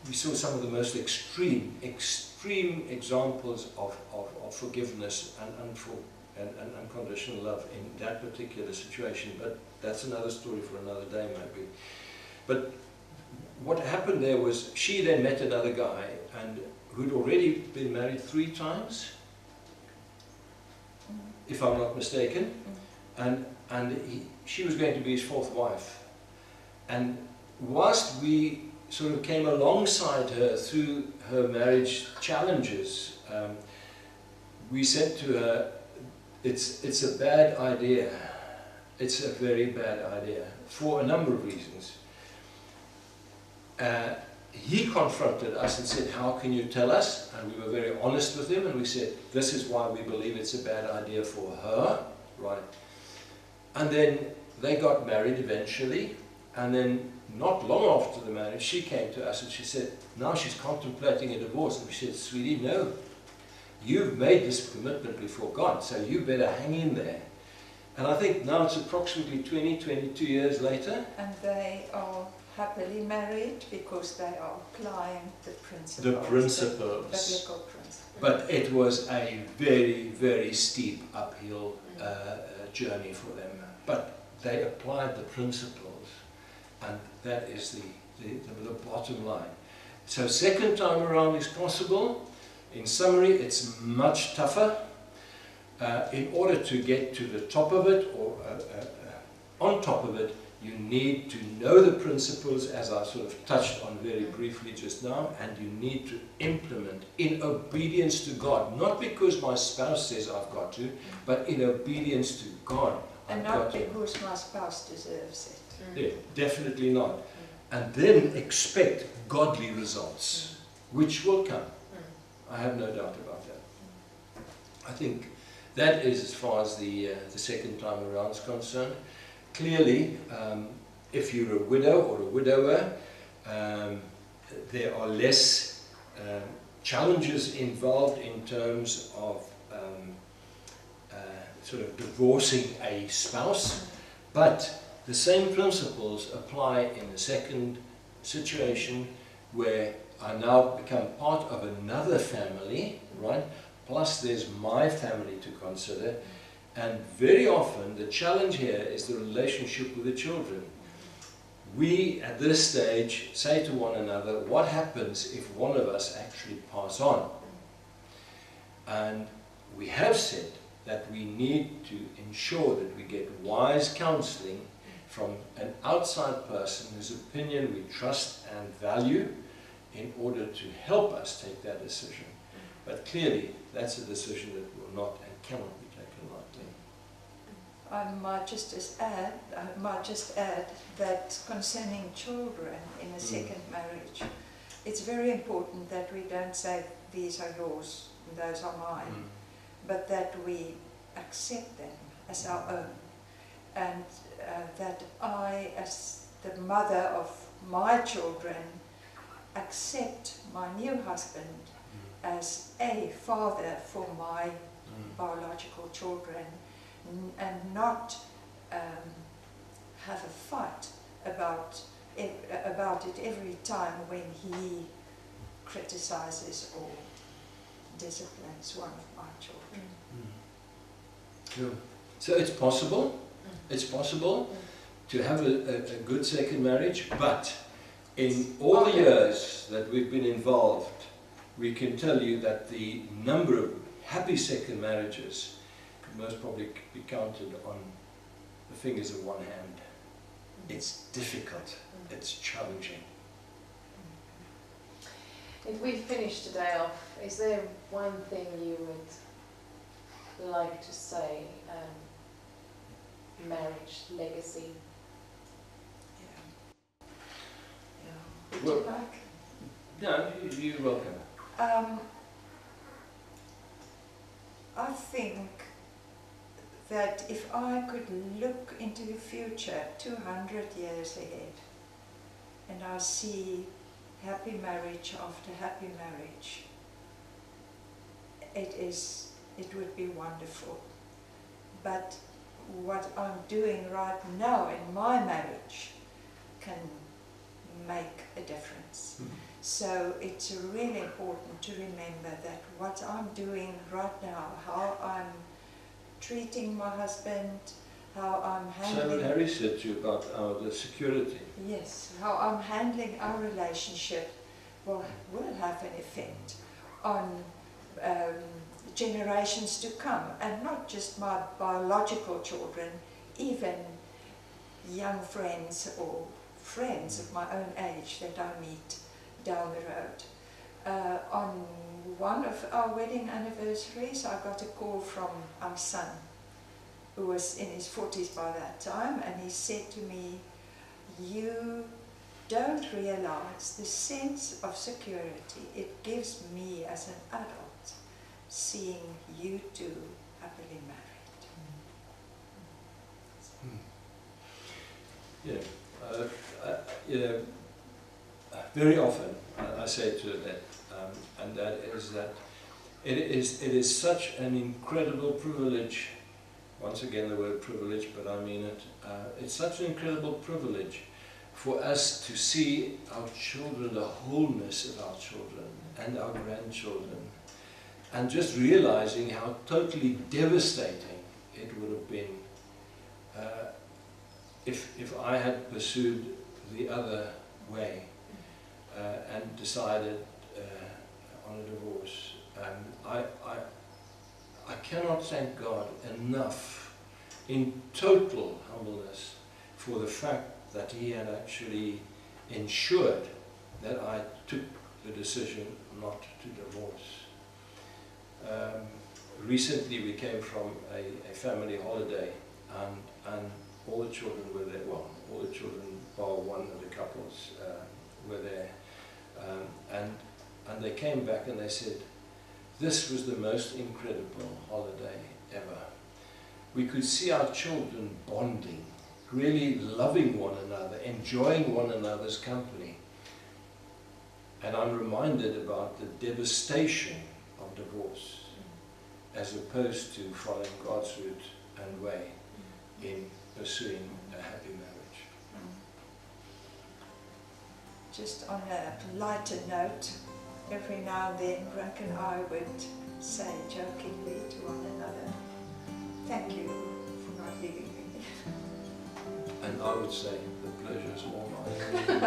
we saw some of the most extreme examples of forgiveness and unconditional love in that particular situation. But that's another story for another day, maybe. But what happened there was, she then met another guy, and who'd already been married 3 times, if I'm not mistaken, and she was going to be his 4th wife. And whilst we sort of came alongside her through her marriage challenges, we said to her, it's a bad idea. It's a very bad idea, for a number of reasons. He confronted us and said, how can you tell us? And we were very honest with him, and we said, this is why we believe it's a bad idea for her, right? And then they got married eventually, and then not long after the marriage, she came to us and she said, now she's contemplating a divorce. And we said, sweetie, no. You've made this commitment before God, so you better hang in there. And I think now it's approximately 22 years later. And they are happily married because they are applying the principles. The principles. The biblical principles. But it was a very, very steep uphill journey for them. But they applied the principles. And that is the bottom line. So second time around is possible. In summary, it's much tougher. In order to get to the top of it, or on top of it, you need to know the principles, as I sort of touched on very briefly just now, and you need to implement in obedience to God. Not because my spouse says I've got to, but in obedience to God. And not because my spouse deserves it. Yeah, definitely not. And then expect godly results, which will come. I have no doubt about that. I think that is as far as the second time around is concerned. Clearly, if you're a widow or a widower, there are less challenges involved in terms of sort of divorcing a spouse, but the same principles apply in the second situation, where I now become part of another family, right? Plus there's my family to consider. And very often the challenge here is the relationship with the children. We, at this stage, say to one another, what happens if one of us actually pass on? And we have said that we need to ensure that we get wise counseling from an outside person whose opinion we trust and value, in order to help us take that decision. But clearly, that's a decision that will not and cannot be taken lightly. I might just add that concerning children in a second marriage, it's very important that we don't say, these are yours and those are mine, but that we accept them as our own. And that I, as the mother of my children, accept my new husband as a father for my biological children, and not have a fight about it every time when he criticizes or disciplines one of my children. Cool. So it's possible. It's possible to have a good second marriage, but in all the years that we've been involved, we can tell you that the number of happy second marriages could most probably be counted on the fingers of one hand. It's difficult. It's challenging. If we finish today off, is there one thing you would like to say, marriage, legacy? Would Well, you like? No, you're welcome. I think that if I could look into the future 200 years ahead, and I see happy marriage after happy marriage, it would be wonderful. But what I'm doing right now in my marriage can make a difference. So it's really important to remember that what I'm doing right now, how I'm treating my husband, how I'm handling... So what Harry said to you about the security. Yes, how I'm handling our relationship will have an effect on generations to come, and not just my biological children, even young friends or friends of my own age that I meet down the road. On one of our wedding anniversaries, I got a call from our son, who was in his 40s by that time, and he said to me, "You don't realize the sense of security it gives me as an adult, seeing you two happily married." Very often I say to that, and that is that it is such an incredible privilege. Once again, the word privilege, but I mean it. It's such an incredible privilege for us to see our children, the wholeness of our children and our grandchildren, and just realizing how totally devastating it would have been if I had pursued the other way and decided on a divorce. I cannot thank God enough in total humbleness for the fact that He had actually ensured that I took the decision not to divorce. Recently we came from a family holiday, and all the children were there. Well, all the children bar one of the couples were there, and they came back and they said, "This was the most incredible holiday ever. We could see our children bonding, really loving one another, enjoying one another's company." And I'm reminded about the devastation of divorce as opposed to following God's route and way in pursuing a happy marriage. Just on a lighter note, every now and then Brink and I would say jokingly to one another, "Thank you for not leaving me." And I would say, the pleasure is all mine.